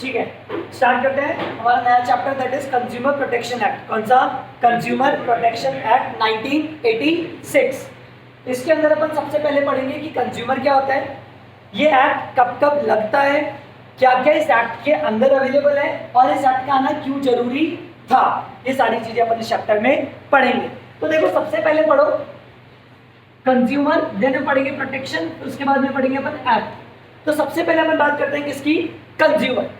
ठीक है, स्टार्ट करते हैं हमारा नया chapter, that is consumer protection act. कौन सा? Consumer protection act 1986। इसके अंदर अपन सबसे पहले पढ़ेंगे कि कंज्यूमर क्या होता है, ये एक्ट कब कब लगता है, क्या क्या इस एक्ट के अंदर अवेलेबल है और इस एक्ट का आना क्यों जरूरी था, ये सारी चीजें अपन इस चैप्टर में पढ़ेंगे। तो देखो, सबसे पहले पढ़ो कंज्यूमर, देन हम पढ़ेंगे प्रोटेक्शन, उसके बाद में पढ़ेंगे अपन एक्ट। तो सबसे पहले अपन बात करते हैं किसकी? कंज्यूमर।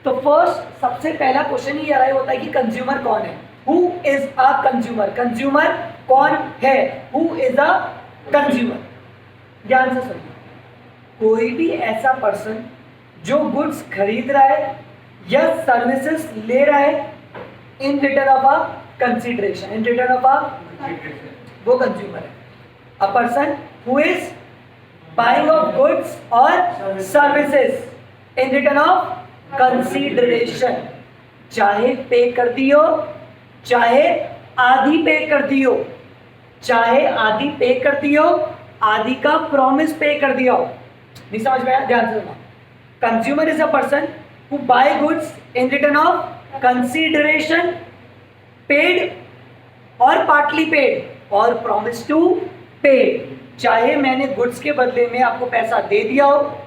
तो फर्स्ट सबसे पहला क्वेश्चन ही यह होता है कि कंज्यूमर कौन है? Who is a consumer? Consumer कौन है? Who is a consumer? ध्यान से सुनिए, कोई भी ऐसा पर्सन जो गुड्स खरीद रहा है या सर्विसेज ले रहा है in return of a consideration, in return of a, वो कंज्यूमर है। A person who is buying of goods और services in return of consideration, चाहे पे कर दियो, चाहे आधी पे कर दियो, चाहे आधी पे कर दियो, आधी का प्रॉमिस पे कर दिया हो। नहीं समझ में आया? ध्यान से सुनो, consumer is a person who buy goods in return of consideration, paid और पार्टली पेड और प्रॉमिस टू पे। चाहे मैंने गुड्स के बदले में आपको पैसा दे दिया हो,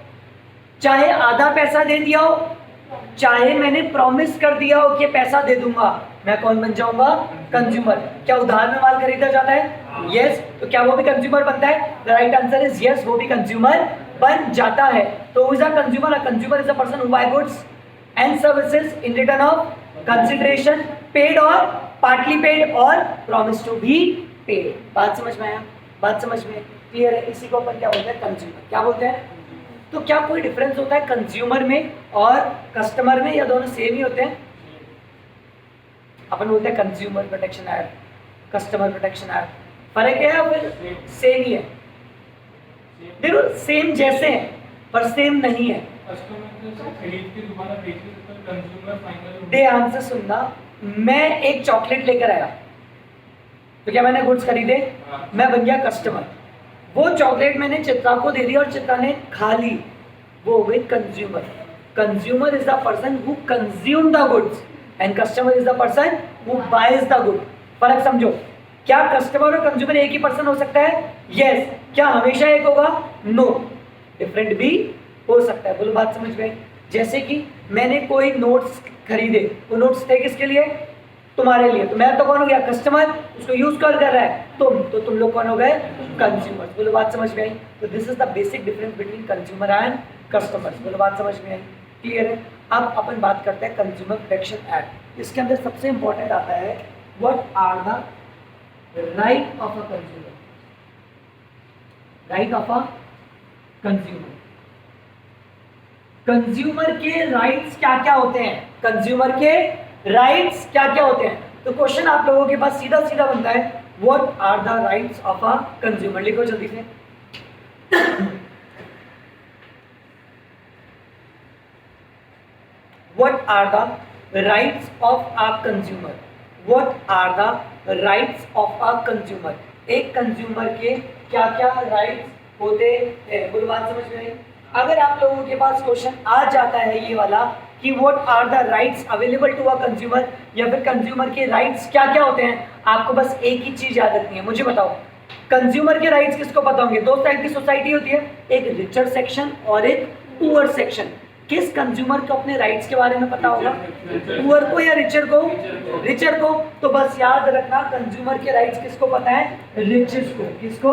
चाहे आधा पैसा दे दिया हो, चाहे मैंने प्रॉमिस कर दिया हो कि पैसा दे दूंगा, मैं कौन बन जाऊंगा? कंज्यूमर। क्या उधार में माल खरीदा जाता है? यस। तो क्या वो भी कंज्यूमर बनता है? The right answer is yes, वो भी कंज्यूमर बन जाता है। तो who is a consumer? A consumer is a person who buy goods and services in return of consideration, paid और पार्टली पेड और प्रॉमिस टू बी पेड। बात समझ में आया? बात समझ में क्लियर है? इसी को अपन क्या बोलते हैं? कंज्यूमर। क्या बोलते हैं? तो क्या कोई डिफरेंस होता है कंज्यूमर में और कस्टमर में, या दोनों सेम ही होते हैं? अपन बोलते हैं consumer protection act, customer protection act, फर्क है या फिर सेम ही है? देखो, सेम जैसे हैं पर सेम नहीं है। ध्यान से सुनना, मैं एक चॉकलेट लेकर आया, तो क्या मैंने गुड्स खरीदे? मैं बन गया कस्टमर। वो चॉकलेट मैंने चित्रा को दे दी और चित्रा ने खा ली, वो हो गई consumer. Consumer is the person who consume the goods and customer is the person who buys the good. फर्क समझो, क्या कस्टमर और कंज्यूमर एक ही पर्सन हो सकता है? यस। क्या हमेशा एक होगा? नो, डिफरेंट भी हो सकता है। बोलो, बात समझ में? जैसे कि मैंने कोई नोट्स खरीदे, वो नोट्स थे किसके लिए? तुम्हारे लिए। तो मैं तो कौन हो गया? कस्टमर। उसको यूज कर रहा है तुम, तो तुम लोग कौन हो गए? कंज्यूमर। बोलो, बात समझ में आई? तो this is the basic difference between consumer and customers. बोलो, बात समझ में आई? क्लियर है? अब अपन बात करते हैं कंज्यूमर प्रोटेक्शन एक्ट। इसके अंदर सबसे इंपॉर्टेंट आता है what are the right of a consumer. Right of a consumer, consumer के राइट्स क्या क्या होते हैं? कंज्यूमर के राइट्स क्या क्या होते हैं? तो क्वेश्चन आप लोगों के पास सीधा सीधा बनता है, what are the rights of a consumer. लिखो जल्दी से। What are the rights of a consumer? What are the rights of a consumer? एक कंज्यूमर के क्या क्या राइट्स होते हैं? बोलो, बात समझ में आई? अगर आप लोगों के पास क्वेश्चन आ जाता है ये वाला कि what are the rights available to a consumer, या फिर कंज्यूमर के राइट्स क्या क्या होते हैं, आपको बस एक ही चीज याद रखनी है। मुझे बताओ, कंज्यूमर के राइट्स किसको पता होंगे? दो टाइप की सोसाइटी होती है, एक रिचर सेक्शन और एक पुअर सेक्शन। किस कंज्यूमर को अपने राइट्स के बारे में पता होगा? पुअर को या रिचर को? रिचर को। तो बस याद रखना, कंज्यूमर के राइट्स किसको पता है? रिचर्स को। किसको?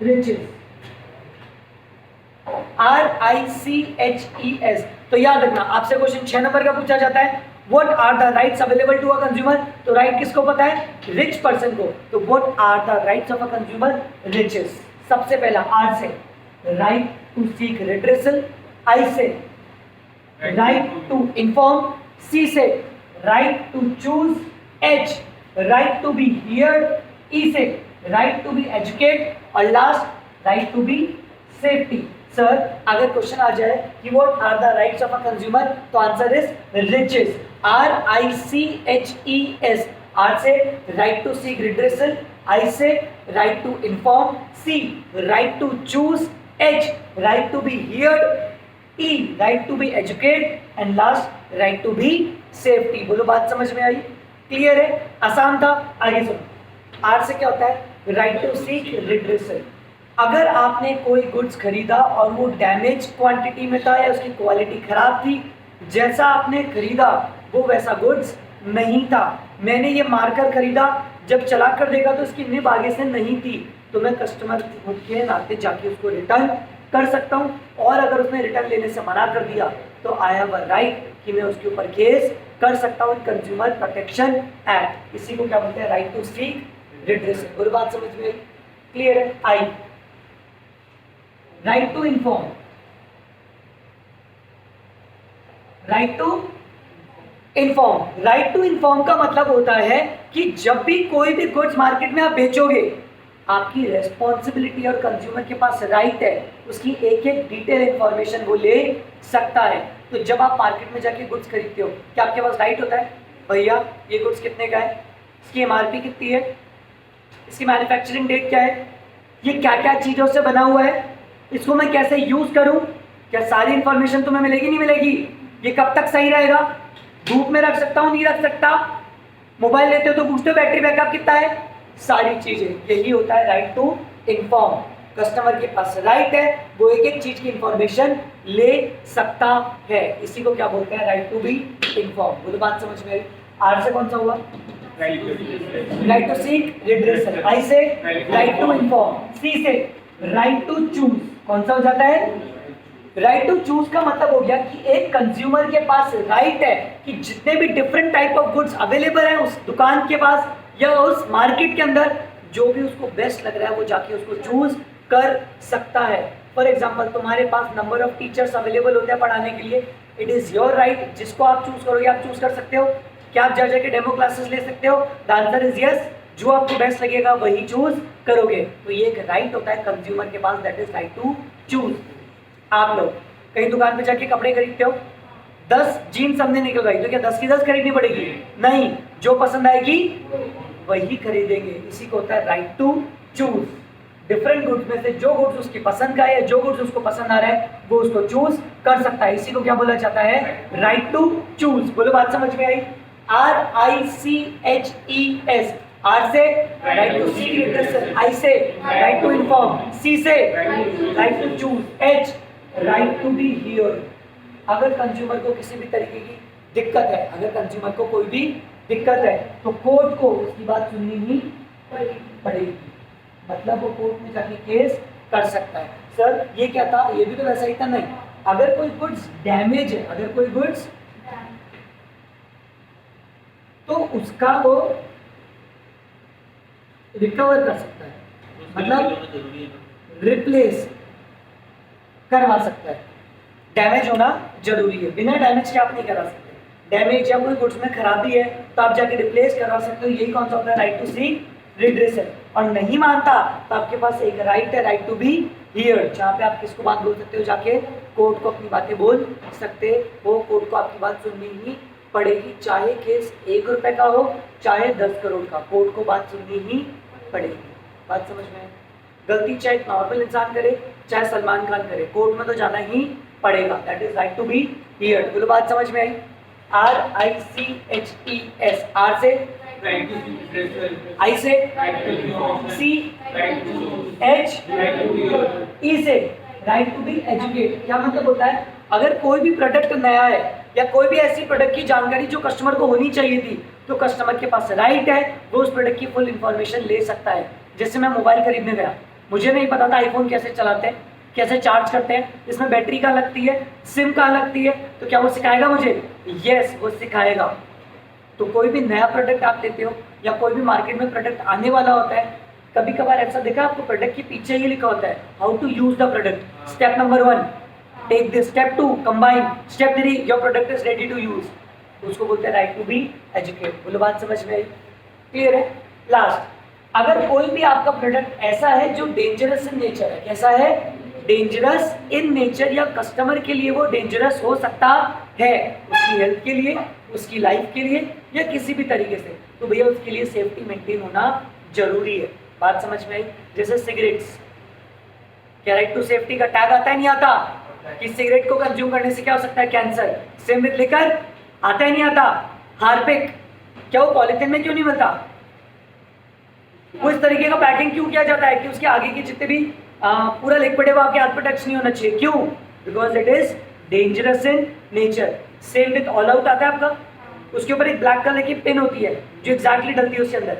रिचर्स। RICHES। तो याद रखना, आपसे क्वेश्चन 6 नंबर का पूछा जाता है, what are the rights available to a consumer? तो राइट किसको पता है? रिच पर्सन को। तो what are the rights of a consumer? Riches. सबसे पहला R से right to seek redressal, I से राइट टू इन्फॉर्म, C से right to choose, H right to be heard, E से राइट टू बी एजुकेट और last right to be safety. Sir, अगर question आ जाए कि what are the rights of a consumer, तो answer is riches. RICHES। R से right to seek redressal, I से right to inform, C right to choose, H right to be heard, E right to be educate and last right to be safety. बोलो बात समझ में आई? Clear है? आसान था? आगे सुनो। आर से क्या होता है? Right to seek redressal. अगर आपने कोई गुड्स खरीदा और वो डैमेज क्वांटिटी में था या उसकी क्वालिटी खराब थी, जैसा आपने खरीदा वो वैसा गुड्स नहीं था, मैंने ये मार्कर खरीदा, जब चला कर देखा तो इसकी निब आगे से नहीं थी, तो मैं कस्टमर के नाते जाके उसको रिटर्न कर सकता हूँ। और अगर उसने रिटर्न लेने से मना कर दिया तो आई हैव अ राइट कि मैं उसके ऊपर केस कर सकता हूँ, कंज्यूमर प्रोटेक्शन एक्ट। इसी को क्या बोलते हैं? Right to seek redressal. पूरी बात समझ में आई? क्लियर है? I right to inform. Right to inform. Right to inform का मतलब होता है कि जब भी कोई भी गुड्स मार्केट में आप बेचोगे, आपकी रेस्पॉन्सिबिलिटी और कंज्यूमर के पास राइट है उसकी एक एक डिटेल इंफॉर्मेशन वो ले सकता है। तो जब आप मार्केट में जाके गुड्स खरीदते हो, क्या आपके पास राइट होता है भैया ये गुड्स कितने का है, इसकी एमआरपी कितनी है, इसकी मैन्युफैक्चरिंग डेट क्या है, ये क्या क्या चीज़ों से बना हुआ है, इसको मैं कैसे यूज़ करूं, क्या सारी इंफॉर्मेशन तुम्हें मिलेगी नहीं मिलेगी, ये कब तक सही रहेगा, धूप में रख सकता हूँ नहीं रख सकता, मोबाइल लेते हो तो पूछते हो बैटरी बैकअप कितना है, सारी चीज़ें। यही होता है राइट टू इन्फॉर्म। कस्टमर के पास राइट है, वो एक एक चीज़ की इंफॉर्मेशन ले सकता है। इसी को क्या बोलते हैं? Right to be inform. बोलो बात समझ में आई? आर से कौन सा हुआ? Right to seek redressal. I से राइट टू इन्फॉर्म। सी से राइट टू चूज। कौन सा हो जाता है? राइट टू चूज का मतलब हो गया कि एक कंज्यूमर के पास राइट है कि जितने भी different type of goods available हैं उस दुकान के पास या उस मार्केट के अंदर, जो भी उसको बेस्ट लग रहा है वो जाके उसको चूज कर सकता है। फॉर एग्जाम्पल तुम्हारे पास नंबर ऑफ टीचर्स अवेलेबल होते हैं पढ़ाने के लिए, इट इज़ योर राइट, जिसको आप चूज करोगे आप चूज कर सकते हो। क्या आप जा जाके डेमो क्लासेस ले सकते हो? The answer is yes. जो आपको बेस्ट लगेगा वही चूज करोगे। तो ये एक राइट होता है कंज्यूमर के पास, that is right to choose. आप लोग कहीं दुकान पे जाके कपड़े खरीदते हो, 10 जीन्स हमने निकलवाई तो क्या 10 की 10 खरीदनी पड़ेगी? नहीं, जो पसंद आएगी वही खरीदेंगे। इसी को होता है right to choose. Different goods में से जो गुड्स उसकी पसंद का है, जो गुड्स उसको पसंद आ रहा है वो उसको चूज कर सकता है। इसी को क्या बोला जाता है? Right to choose. बोलो बात समझ में आई? RICHES। आर से right to seek redressal, I से राइट टू इन्फॉर्म, सी से right to choose, H right to be hear. अगर कंज्यूमर को किसी भी तरीके की दिक्कत है, अगर कंज्यूमर को कोई भी दिक्कत है तो कोर्ट को उसकी बात सुननी ही पड़ेगी। मतलब वो कोर्ट में जाके केस कर सकता है। सर ये क्या था? ये भी तो वैसा ही था। नहीं, अगर कोई गुड्स डैमेज है, अगर कोई गुड्स, तो उसका वो रिकवर कर सकता है, मतलब रिप्लेस करवा सकता है। डैमेज होना जरूरी है, बिना डैमेज के आप नहीं करा सकते। डैमेज या कोई गुड्स में खराबी है तो आप जाके रिप्लेस करवा सकते हो। यही कौन सा होता है? Right to seek redressal. और नहीं मानता तो आपके पास एक राइट है, राइट टू बी हियर, जहाँ पे आप किसको बात बोल सकते हो? जाके कोर्ट को अपनी बातें बोल सकते हो। कोर्ट को आपकी बात सुननी ही पड़ेगी, चाहे केस 1 रुपए का हो चाहे 10 करोड़ का, कोर्ट को बात सुननी ही पड़ेगी। बात समझ में? गलती चाहे नॉर्मल इंसान करे चाहे सलमान खान करे, कोर्ट में तो जाना ही पड़ेगा। That is right to be hear. बोलो बात समझ में आई? RICHES। आर से आई से सी एच ई से राइट टू बी एजुकेट। क्या मतलब होता है? अगर कोई भी प्रोडक्ट नया है या कोई भी ऐसी प्रोडक्ट की जानकारी जो कस्टमर को होनी चाहिए थी, तो कस्टमर के पास राइट है, वो उस प्रोडक्ट की फुल इंफॉर्मेशन ले सकता है। जैसे मैं मोबाइल खरीदने गया, मुझे नहीं पता था आईफोन कैसे चलाते हैं, कैसे चार्ज करते हैं, इसमें बैटरी कहाँ लगती है, सिम कहाँ लगती है, तो क्या वो सिखाएगा मुझे? यस, वो सिखाएगा। तो कोई भी नया प्रोडक्ट आप लेते हो या कोई भी मार्केट में प्रोडक्ट आने वाला होता है, कभी कभार ऐसा देखा आपको प्रोडक्ट के पीछे ही लिखा होता है how to use the product. Step number 1 take this, step 2 combine, step 3 your product is ready to use. उसको बोलते हैं राइट टू बी एजुकेट। बोलो बात समझ में आई? क्लियर है? लास्ट, अगर कोई भी आपका प्रोडक्ट ऐसा है जो डेंजरस इन नेचर है, कैसा है? डेंजरस इन नेचर, या कस्टमर के लिए वो डेंजरस हो सकता है, उसकी हेल्थ के लिए, उसकी लाइफ के लिए या किसी भी तरीके से, तो भैया उसके लिए सेफ्टी मेंटेन होना जरूरी है। बात समझ में आई? जैसे सिगरेट्स, क्या राइट टू सेफ्टी का टैग आता है नहीं आता? कि सिगरेट को कंज्यूम करने से क्या हो सकता है, कैंसर। सेम विद लिकर, आता है नहीं आता, हार्पिक, क्या वो पॉलिथीन में क्यों नहीं मिलता? वो इस तरीके का पैकिंग क्यों किया जाता है कि उसके आगे के जितने भी पूरा लिक्विड है वो आपके हाथ पे टच नहीं होना चाहिए, क्यों? Because it is dangerous in nature. Same with all out आता है आपका, उसके ऊपर एक ब्लैक कलर की पिन होती है जो एग्जैक्टली डलती है उसके अंदर,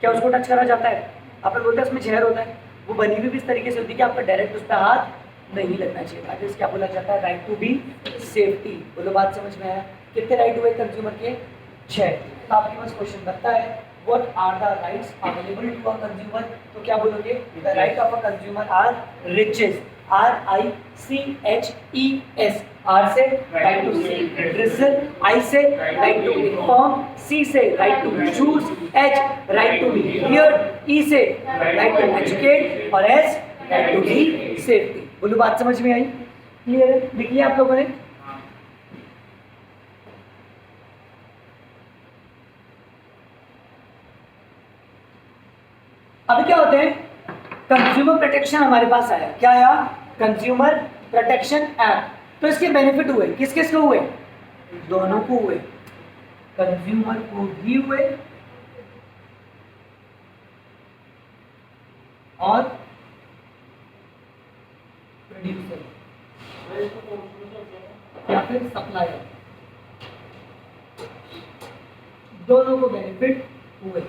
क्या उसको टच करा जाता है? अपन बोलते हैं उसमें जहर होता है, वो बनी हुई भी इस तरीके से होती है कि आपका डायरेक्ट उस पर हाथ नहीं लगना चाहिए। दैट इज क्या बोला जाता है, राइट टू बी सेफ्टी। बोलो बात समझ में आया? कितने राइट हुए कंज्यूमर के? 6। तो आपके पास क्वेश्चन बनता है what are the rights available to a consumer? तो क्या बोलोगे? The right of a consumer are riches, RICHES। R से right to redressal, I से right to inform, C से right to choose, H right to be heard, E से right to educate और S right to be safety। बोलो बात समझ में आई? क्लियर है? लिख लिया आप लोगों ने? अभी क्या होते हैं, कंज्यूमर प्रोटेक्शन हमारे पास आया, क्या आया? Consumer protection act. तो इसके बेनिफिट हुए, किस किस को हुए? दोनों को हुए, कंज्यूमर को भी हुए और प्रोड्यूसर या फिर सप्लायर, दोनों को बेनिफिट हुए।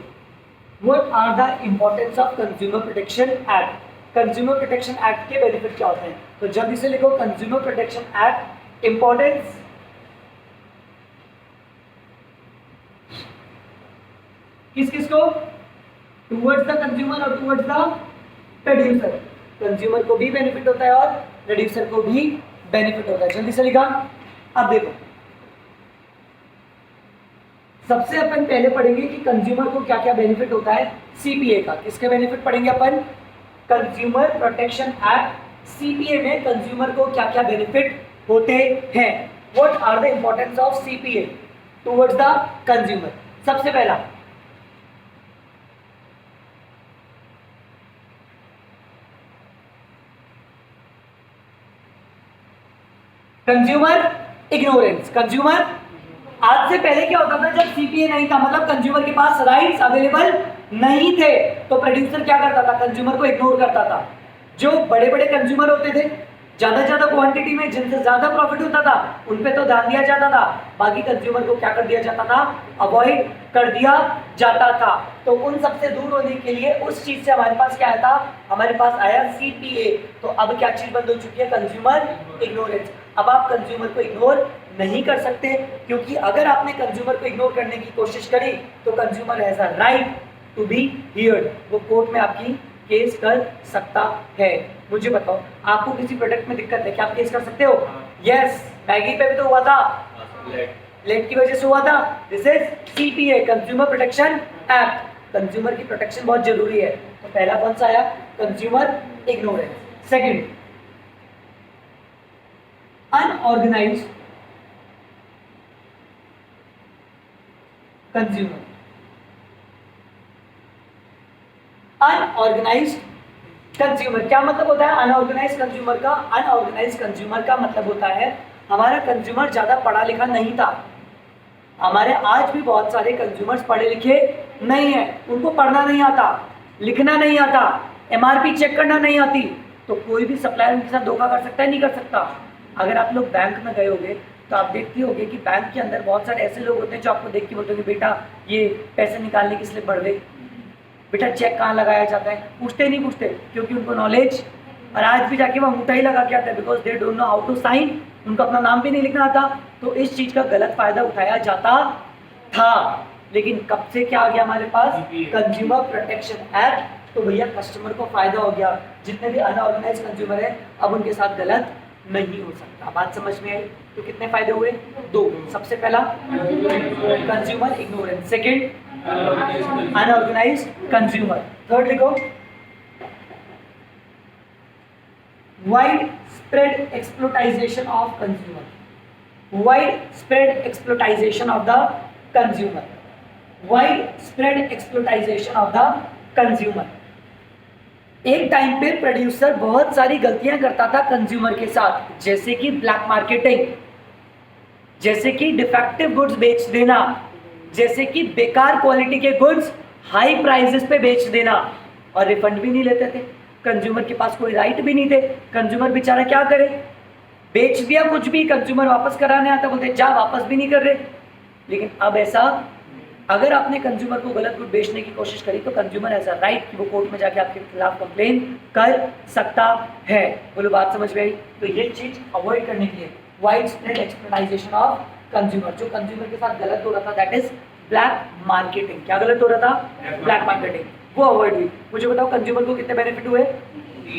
What are the importance of Consumer Protection Act? Consumer Protection Act के बेनिफिट क्या होते हैं? तो जल्दी से लिखो, Consumer Protection Act इम्पोर्टेंस, किस किस को? टूवर्ड्स द कंज्यूमर और टूवर्ड्स द प्रोड्यूसर। कंज्यूमर को भी बेनिफिट होता है और प्रोड्यूसर को भी बेनिफिट होता है। जल्दी से लिखा। अब देखो, सबसे अपन पहले पढ़ेंगे कि कंज्यूमर को क्या क्या बेनिफिट होता है सीपीए का। किसके बेनिफिट पढ़ेंगे अपन? कंज्यूमर प्रोटेक्शन एक्ट सीपीए में कंज्यूमर को क्या क्या बेनिफिट होते हैं। What are the importance of CPA towards the consumer? सबसे पहला, कंज्यूमर इग्नोरेंस। कंज्यूमर, आज से पहले क्या होता था, जब सीपीए नहीं था, मतलब कंज्यूमर के पास राइट्स अवेलेबल नहीं थे, तो प्रोड्यूसर क्या करता था? कंज्यूमर को इग्नोर करता था। जो बड़े बड़े कंज्यूमर होते थे, ज्यादा क्वांटिटी में जिनसे ज्यादा प्रॉफिट होता था, उन पे तो ध्यान दिया जाता था, बाकी कंज्यूमर को क्या कर दिया जाता था? अवॉइड कर दिया जाता था। तो उन सबसे दूर होने के लिए उस चीज से हमारे पास क्या आया था? हमारे पास आया सीपीए। तो अब क्या चीज बंद हो चुकी है? Consumer ignorance. अब आप कंज्यूमर को इग्नोर नहीं कर सकते, क्योंकि अगर आपने कंज्यूमर को इग्नोर करने की कोशिश करी तो consumer has a right to be heard. वो कोर्ट में आपकी केस कर सकता है। मुझे बताओ, आपको किसी प्रोडक्ट में दिक्कत है, क्या आप केस कर सकते हो? यस, मैगी पे भी तो हुआ था, लेट की वजह से हुआ था। This is CPA, consumer protection act. Consumer की प्रोटेक्शन बहुत जरूरी है। तो पहला कौन सा आया? Consumer ignorance. Second, unorganised consumer. Unorganised consumer क्या मतलब होता है अनऑर्गेनाइज्ड कंज्यूमर का? अनऑर्गेनाइज्ड कंज्यूमर का मतलब होता है हमारा कंज्यूमर ज्यादा पढ़ा लिखा नहीं था। हमारे आज भी बहुत सारे कंज्यूमर्स पढ़े लिखे नहीं है, उनको पढ़ना नहीं आता, लिखना नहीं आता, एमआरपी चेक करना नहीं आती, तो कोई भी सप्लायर उनके साथ धोखा कर सकता है? नहीं कर सकता। अगर आप लोग बैंक में गए होगे तो आप देखते होंगे कि बैंक के अंदर बहुत सारे ऐसे लोग होते हैं जो आपको देख के बोलते हैं बेटा ये पैसे निकालने की स्लिप बढ़ गई, बेटा चेक कहाँ लगाया जाता है, पूछते नहीं पूछते, क्योंकि उनको नॉलेज, और आज भी जाके वो अंगूठा ही लगा के आता है, because they don't know how to sign, उनको अपना नाम भी नहीं लिखना आता। तो इस चीज़ का गलत फायदा उठाया जाता था। लेकिन कब से क्या आ गया हमारे पास? Consumer protection act. तो भैया कस्टमर को फायदा हो गया, जितने भी अनऑर्गेनाइज कंज्यूमर है अब उनके साथ गलत नहीं हो सकता। बात समझ में आई? तो कितने फायदे हुए? 2। सबसे पहला consumer ignorance, second unorganised consumer, third लिखो wide spread exploitation of consumer. Wide spread exploitation of the consumer. Wide spread exploitation of the consumer. एक टाइम पे प्रोड्यूसर बहुत सारी गलतियां करता था कंज्यूमर के साथ, जैसे कि ब्लैक मार्केटिंग, जैसे कि डिफेक्टिव गुड्स बेच देना, जैसे कि बेकार क्वालिटी के गुड्स हाई प्राइसेस पे बेच देना, और रिफंड भी नहीं लेते थे। कंज्यूमर के पास कोई राइट भी नहीं थे। कंज्यूमर बेचारा क्या करे, बेच दिया कुछ भी, कंज्यूमर वापस कराने आता, बोलते जा, वापस भी नहीं कर रहे। लेकिन अब ऐसा, अगर आपने कंज्यूमर को गलत गुड बेचने की कोशिश करी तो कंज्यूमर ऐसा राइट कि वो कोर्ट में जाके आपके खिलाफ कंप्लेन कर सकता है। बोलो बात समझ में आई? तो ये चीज अवॉइड करने के लिए wide spread exploitation of consumer, जो कंज्यूमर के साथ गलत हो रहा था, दैट इज ब्लैक मार्केटिंग। क्या गलत हो रहा था? ब्लैक मार्केटिंग, वो अवॉइड हुई। मुझे बताओ कंज्यूमर को कितने बेनिफिट हुए?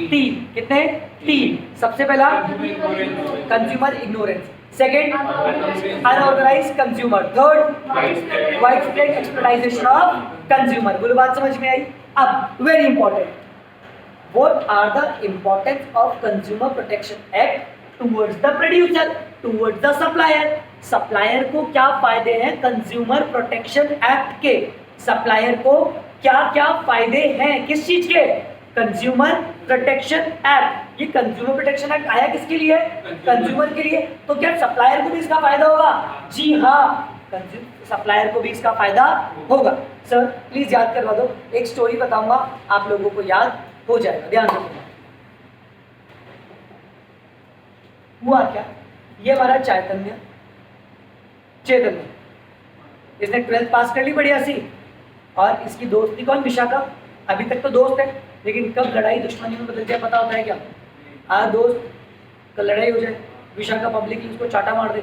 3। कितने? 3। सबसे पहला consumer ignorance, second unorganized consumer, third wide spread exploitation of consumer. बोलो बात समझ में आई? अब very important, what are the importance of consumer protection act towards the producer, towards the supplier? Supplier को क्या फायदे हैं कंज्यूमर प्रोटेक्शन एक्ट के? सप्लायर को क्या क्या फायदे हैं, किस चीज के? Consumer protection act. ये कंज्यूमर प्रोटेक्शन एक्ट आया किसके लिए? कंज्यूमर के लिए। तो क्या सप्लायर को भी इसका फायदा होगा? जी हाँ, सप्लायर को भी इसका फायदा होगा। सर प्लीज याद करवा दो, एक स्टोरी बताऊंगा, आप लोगों को याद हो जाएगा, ध्यान रखना। हुआ क्या, ये हमारा चैतन्य, इसने 12th पास कर ली बढ़िया सी, और इसकी दोस्त थी कौन? विशाखा। अभी तक तो दोस्त है, लेकिन कब लड़ाई दुश्मनी में बदल जाए पता होता है क्या? आज दोस्त, कल लड़ाई हो जाए, विशाखा पब्लिकली उसको चाटा मार दे,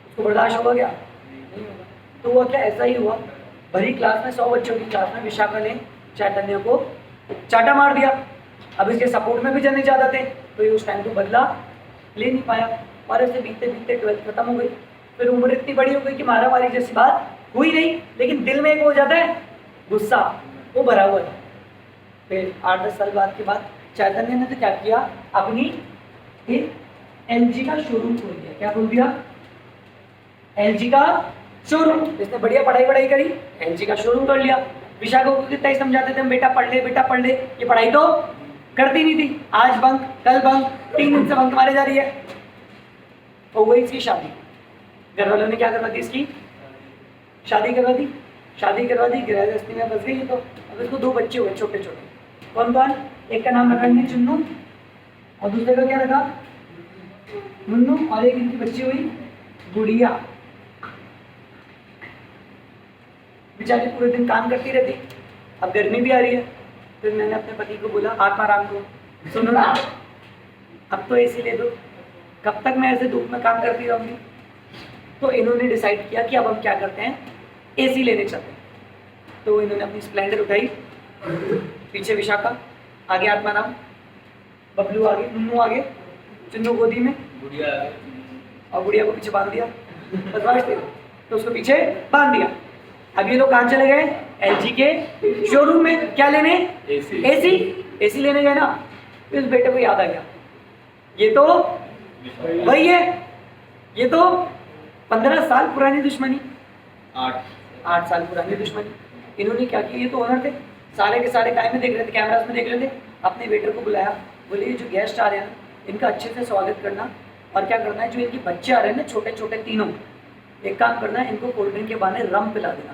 उसको बर्दाश्त होगा क्या? नहीं होगा। तो हुआ क्या, ऐसा ही हुआ। भरी क्लास में 100 बच्चों की क्लास में विशाखा ने चैतन्य को चाटा मार दिया। अब इसके सपोर्ट में भी जने ज़्यादा थे, तो ये उस टाइम को बदला ले नहीं पाया, और ऐसे बीतते बीतते 12th खत्म हो गई। फिर उम्र इतनी बड़ी हो गई कि मारा मारी जैसी बात हुई नहीं, लेकिन दिल में एक हो जाता है गुस्सा, वो भरा हुआ है। फिर 8-10 साल बाद के बाद चैतन्य ने तो क्या किया, अपनी एक LG का शोरूम खोल दिया। क्या खोल दिया? LG का शोरूम। इसने बढ़िया पढ़ाई करी, LG का शोरूम कर लिया। विशाखा को कितना ही समझाते थे हम, बेटा पढ़ ले, बेटा पढ़ ले, ये पढ़ाई तो करती नहीं थी। आज बंक, कल बंक, 3 दिन से बंक मारे जा रही है। हो गई इसकी शादी, घर वालों ने क्या करवा दी, इसकी शादी करवा दी। शादी करवा दी, गृहस्थी में बस गई। तो अब इसको 2 बच्चे हुए छोटे छोटे। कौन कौन? एक का नाम रखा इनने चुन्नू, और दूसरे का क्या रखा? मुन्नू, और एक इनकी बच्ची हुई गुड़िया। बेचारी पूरे दिन काम करती रहती, अब गर्मी भी आ रही है। फिर मैंने अपने पति को बोला, आत्माराम को, सुनो ना, अब तो AC ले दो, कब तक मैं ऐसे धूप में काम करती रहूँगी? तो इन्होंने डिसाइड किया कि अब हम क्या करते हैं, AC लेने चलते हैं। तो इन्होंने अपनी स्प्लेंडर उठाई, पीछे विशाखा, आगे आत्माराम, बबलू आगे, मुन्नू आगे, चुन्नू गोदी में, और गुड़िया को पीछे बांध दिया। बदमाश थे तो उसको पीछे बांध दिया। अब ये लोग कहाँ चले गए? LG के शोरूम में। क्या लेने? AC लेने गए ना। फिर उस बेटे को याद आ गया, ये तो वही है, ये तो 15 साल पुरानी दुश्मनी, 8 साल पुरानी दुश्मनी। इन्होंने क्या किया, ये तो ओनर थे, सारे के सारे काय में देख रहे थे, कैमरास में देख रहे थे। अपने वेटर को बुलाया, बोले ये जो गेस्ट आ रहे हैं इनका अच्छे से स्वागत करना, और क्या करना है, जो इनके बच्चे आ रहे हैं ना छोटे छोटे तीनों, एक काम करना है, इनको कोल्ड ड्रिंक के बहाने रम पिला देना,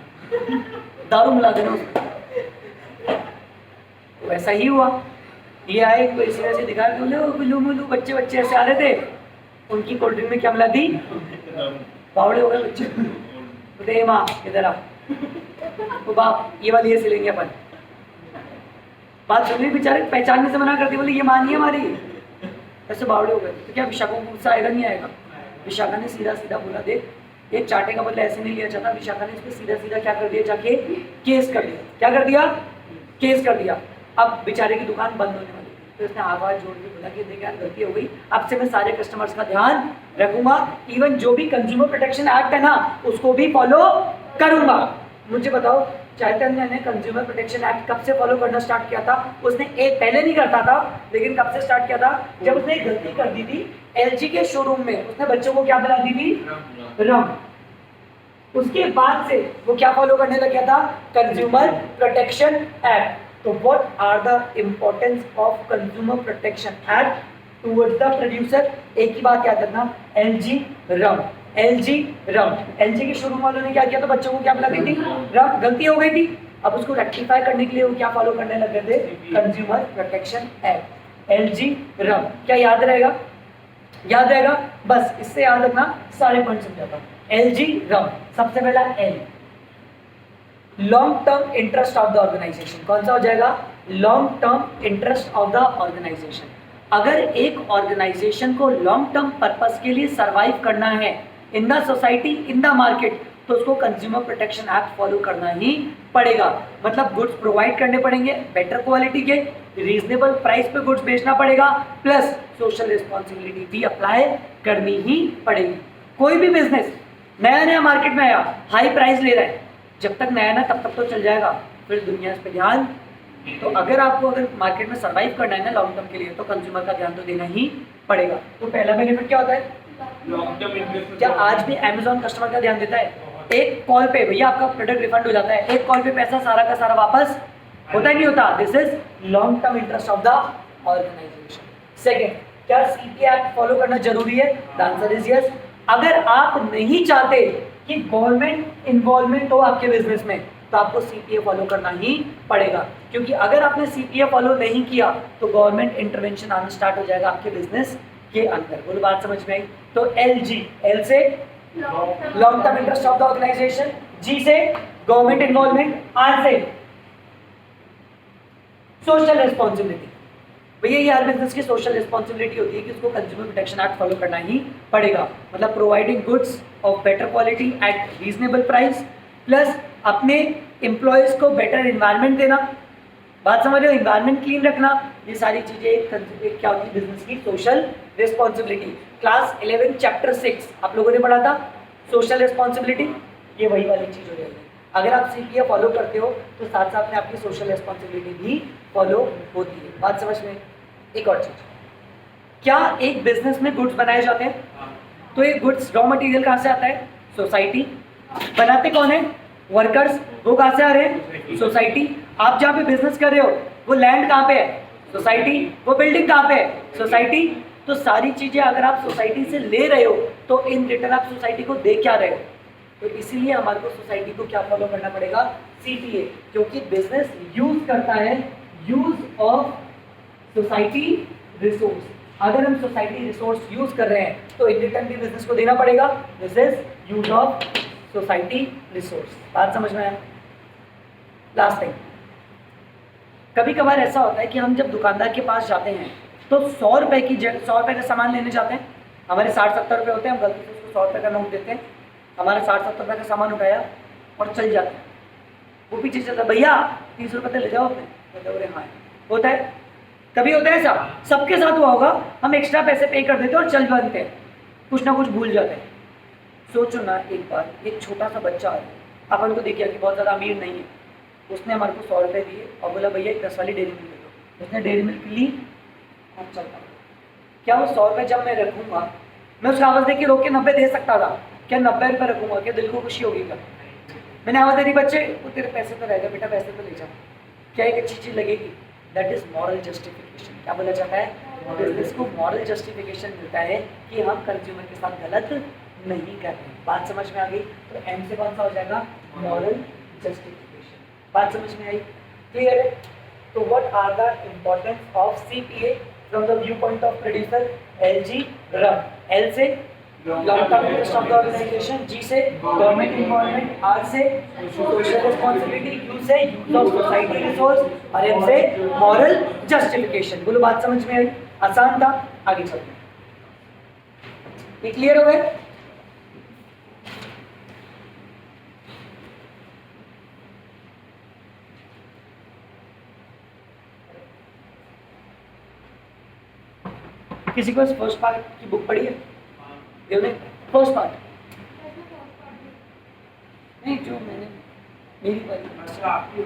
दारू मिला देना उसमें। तो ऐसा ही हुआ। ये आए तो इसी वजह से दिखा गुल्लू मुल्लू बच्चे ऐसे आ रहे थे, उनकी कोल्ड ड्रिंक में क्या मिला दी? बावड़े हो गए बच्चे। बोलते माँ इधर आ, तो बाप ये वाली ऐसे लेंगे अपन। बात सुन रही, बेचारे पहचानने से मना करती, बोले ये माँ नहीं हमारी, ऐसे बावड़े हो गए। तो क्या विशाखा को गुस्सा आएगा? नहीं आएगा। विशाखा ने सीधा सीधा बोला, देख एक चाटे का बदला ऐसे नहीं लिया जाता। विशाखा ने इस पर सीधा सीधा क्या कर दिया, जाके केस कर दिया। क्या कर दिया? केस कर दिया। अब बेचारे की दुकान बंद होने वाली, तो उसने आवाज जोड़ के बोला कि देख यार गलती हो गई, अब से मैं सारे कस्टमर्स का ध्यान रखूंगा, इवन जो भी कंज्यूमर प्रोटेक्शन एक्ट है ना उसको भी फॉलो करूंगा। मुझे बताओ चैतन्य ने कंज्यूमर प्रोटेक्शन एक्ट कब से फॉलो करना स्टार्ट किया था? उसने एक पहले नहीं करता था, लेकिन कब से स्टार्ट किया था? जब उसने एक गलती कर दी थी LG के शोरूम में, उसने बच्चों को क्या पिला दी थी? रम। उसके बाद से वो क्या फॉलो करने लग गया था? Consumer protection act. तो what are the importance of consumer protection at towards the producer? एक ही बात याद रखना, LG rum, LG rum, LG के शोरूम वालों ने क्या किया? तो बच्चों को क्या पिलाती थी? रम। गलती हो गई थी, अब उसको रेक्टिफाई करने के लिए वो क्या फॉलो करने लगे थे? कंज्यूमर प्रोटेक्शन एक्ट, एलजी रम। क्या याद रहेगा? याद रहेगा, बस इससे याद रखना, सारे पॉइंट समझाता हूँ। एलजी रम, सबसे पहला L, long term interest of the organization. कौन सा हो जाएगा? Long term interest of the organization. अगर एक ऑर्गेनाइजेशन को लॉन्ग टर्म पर्पस के लिए सरवाइव करना है in the society, in the market, तो उसको कंज्यूमर प्रोटेक्शन एक्ट फॉलो करना ही पड़ेगा। मतलब गुड्स प्रोवाइड करने पड़ेंगे बेटर क्वालिटी के, रीजनेबल प्राइस पे गुड्स बेचना पड़ेगा, प्लस सोशल रिस्पॉन्सिबिलिटी भी अप्लाई करनी ही पड़ेगी। कोई भी बिजनेस नया नया मार्केट में आया, हाई प्राइस ले रहा है, जब तक नया ना तब तक तो चल जाएगा, फिर दुनिया इस पर ध्यान। तो अगर आपको अगर मार्केट में सर्वाइव करना है ना लॉन्ग टर्म के लिए, तो कंज्यूमर का ध्यान तो देना ही पड़ेगा। तो पहला बेनिफिट क्या होता है? Long term interest. क्या आज भी अमेजॉन कस्टमर का ध्यान देता है? एक कॉल पे भैया आपका प्रोडक्ट रिफंड हो जाता है, एक कॉल पे पैसा सारा का सारा वापस होता ही नहीं होता। This is long term interest of the organization. Second, क्या सीपीए एक्ट फॉलो करना जरूरी है? The answer is yes. अगर आप नहीं चाहते कि गवर्नमेंट इन्वॉल्वमेंट हो आपके बिजनेस में, तो आपको सीपीए फॉलो करना ही पड़ेगा, क्योंकि अगर आपने सीपीए फॉलो नहीं किया तो गवर्नमेंट इंटरवेंशन आना स्टार्ट हो जाएगा आपके बिजनेस के अंदर। बोलो बात समझ में आई? तो एल जी, एल से long term interest of the organisation, G से गवर्नमेंट इन्वॉल्वमेंट, आर से सोशल रिस्पॉन्सिबिलिटी। भैया ये हर बिजनेस की सोशल रिस्पॉन्सिबिलिटी होती है कि उसको कंज्यूमर प्रोटेक्शन एक्ट फॉलो करना ही पड़ेगा। मतलब providing goods of better quality eight reasonable price, plus अपने एम्प्लॉयज को बेटर इन्वायरमेंट देना। बात समझ रहे हो? इन्वायरमेंट क्लीन रखना, ये सारी चीजें क्या होती है बिजनेस की सोशल रिस्पॉन्सिबिलिटी। क्लास 11 चैप्टर 6 आप लोगों ने पढ़ा था सोशल रिस्पॉन्सिबिलिटी, ये वही वाली चीज हो जाएगी। अगर आप सीपीए फॉलो करते हो तो साथ साथ में आपकी सोशल रिस्पॉन्सिबिलिटी भी फॉलो होती है। बात समझ में? एक और चीज, क्या एक बिजनेस में गुड्स बनाए जाते हैं, तो ये गुड्स रॉ मटेरियल कहाँ से आता है? सोसाइटी। बनाते कौन है? वर्कर्स। वो कहाँ से आ रहे हैं? सोसाइटी। आप जहाँ पे बिजनेस कर रहे हो वो लैंड कहाँ पे है? सोसाइटी। वो बिल्डिंग कहाँ पे है? सोसाइटी। तो सारी चीजें अगर आप सोसाइटी से ले रहे हो तो इन रिटर्न आप सोसाइटी को दे क्या रहे हो? तो इसीलिए हमारे को सोसाइटी को क्या फॉलो करना पड़ेगा? सीपीए, क्योंकि बिजनेस यूज करता है यूज ऑफ सोसाइटी रिसोर्स। अगर हम सोसाइटी रिसोर्स यूज कर रहे हैं तो इन रिटर्न भी बिजनेस को देना पड़ेगा। This is use of society resource. बात समझ में आया? लास्ट थिंग, कभी कभार ऐसा होता है कि हम जब दुकानदार के पास जाते हैं तो 100 रुपए की जगह 100 रुपए का सामान लेने जाते हैं, हमारे 60-70 रुपए होते हैं, हम गलती से उसको 100 रुपए का नोट देते हैं, हमारे 60-70 रुपए का सामान उठाया और चल जाते हैं। वो पीछे चलता, भैया 30 रुपए तो ले जाओ अपने, बोले अरे हाँ। होता है, कभी होता है ऐसा, सबके साथ हुआ होगा, हम एक्स्ट्रा पैसे पे कर देते हैं और चल बनते हैं, कुछ ना कुछ भूल जाते हैं। सोचो ना, एक बार एक छोटा सा बच्चा है, अपन को देखिए कि बहुत ज़्यादा अमीर नहीं है, उसने हमारे को 100 रुपये दिए और बोला भैया 10 वाली डेयरी मिल्क दे दो। उसने डेयरी मिल्क ली और चलता। क्या वो 100 रुपये जब मैं रखूँगा, मैं उसका आवाज़ देख के रोक के 90 दे सकता था? क्या 90 रुपये रखूँगा? क्या दिल को खुशी होगी? क्या मैंने आवाज़ दे दी, बच्चे वो तेरे पैसे तो रहेगा बेटा, पैसे तो ले जा, क्या एक अच्छी चीज़ लगेगी? That is moral justification. क्या बोला जाता है? बिजनेस को मॉरल जस्टिफिकेशन मिलता है कि हम कंज्यूमर के साथ गलत नहीं कर रहे। बात समझ में आ गई? तो एम से कौन सा हो जाएगा? Moral justification. बात समझ में आई? क्लियर है? तो what are the importance of CPA from the view point of producer? L G rum, L से long term interest of the organisation, G से गवर्नमेंट इन्वॉल्वमेंट, आर से सोशल रिस्पॉन्सिबिलिटी, यू से यूज ऑफ सोसाइटी रिसोर्स और M से moral justification. बोलो बात समझ में आई? आसान था? आगे चलते हैं। ये क्लियर हो गए? किसी को फर्स्ट पार्ट की बुक पढ़ी है? फर्स्ट पार्ट नहीं, जो मैंने मेरी पढ़ी।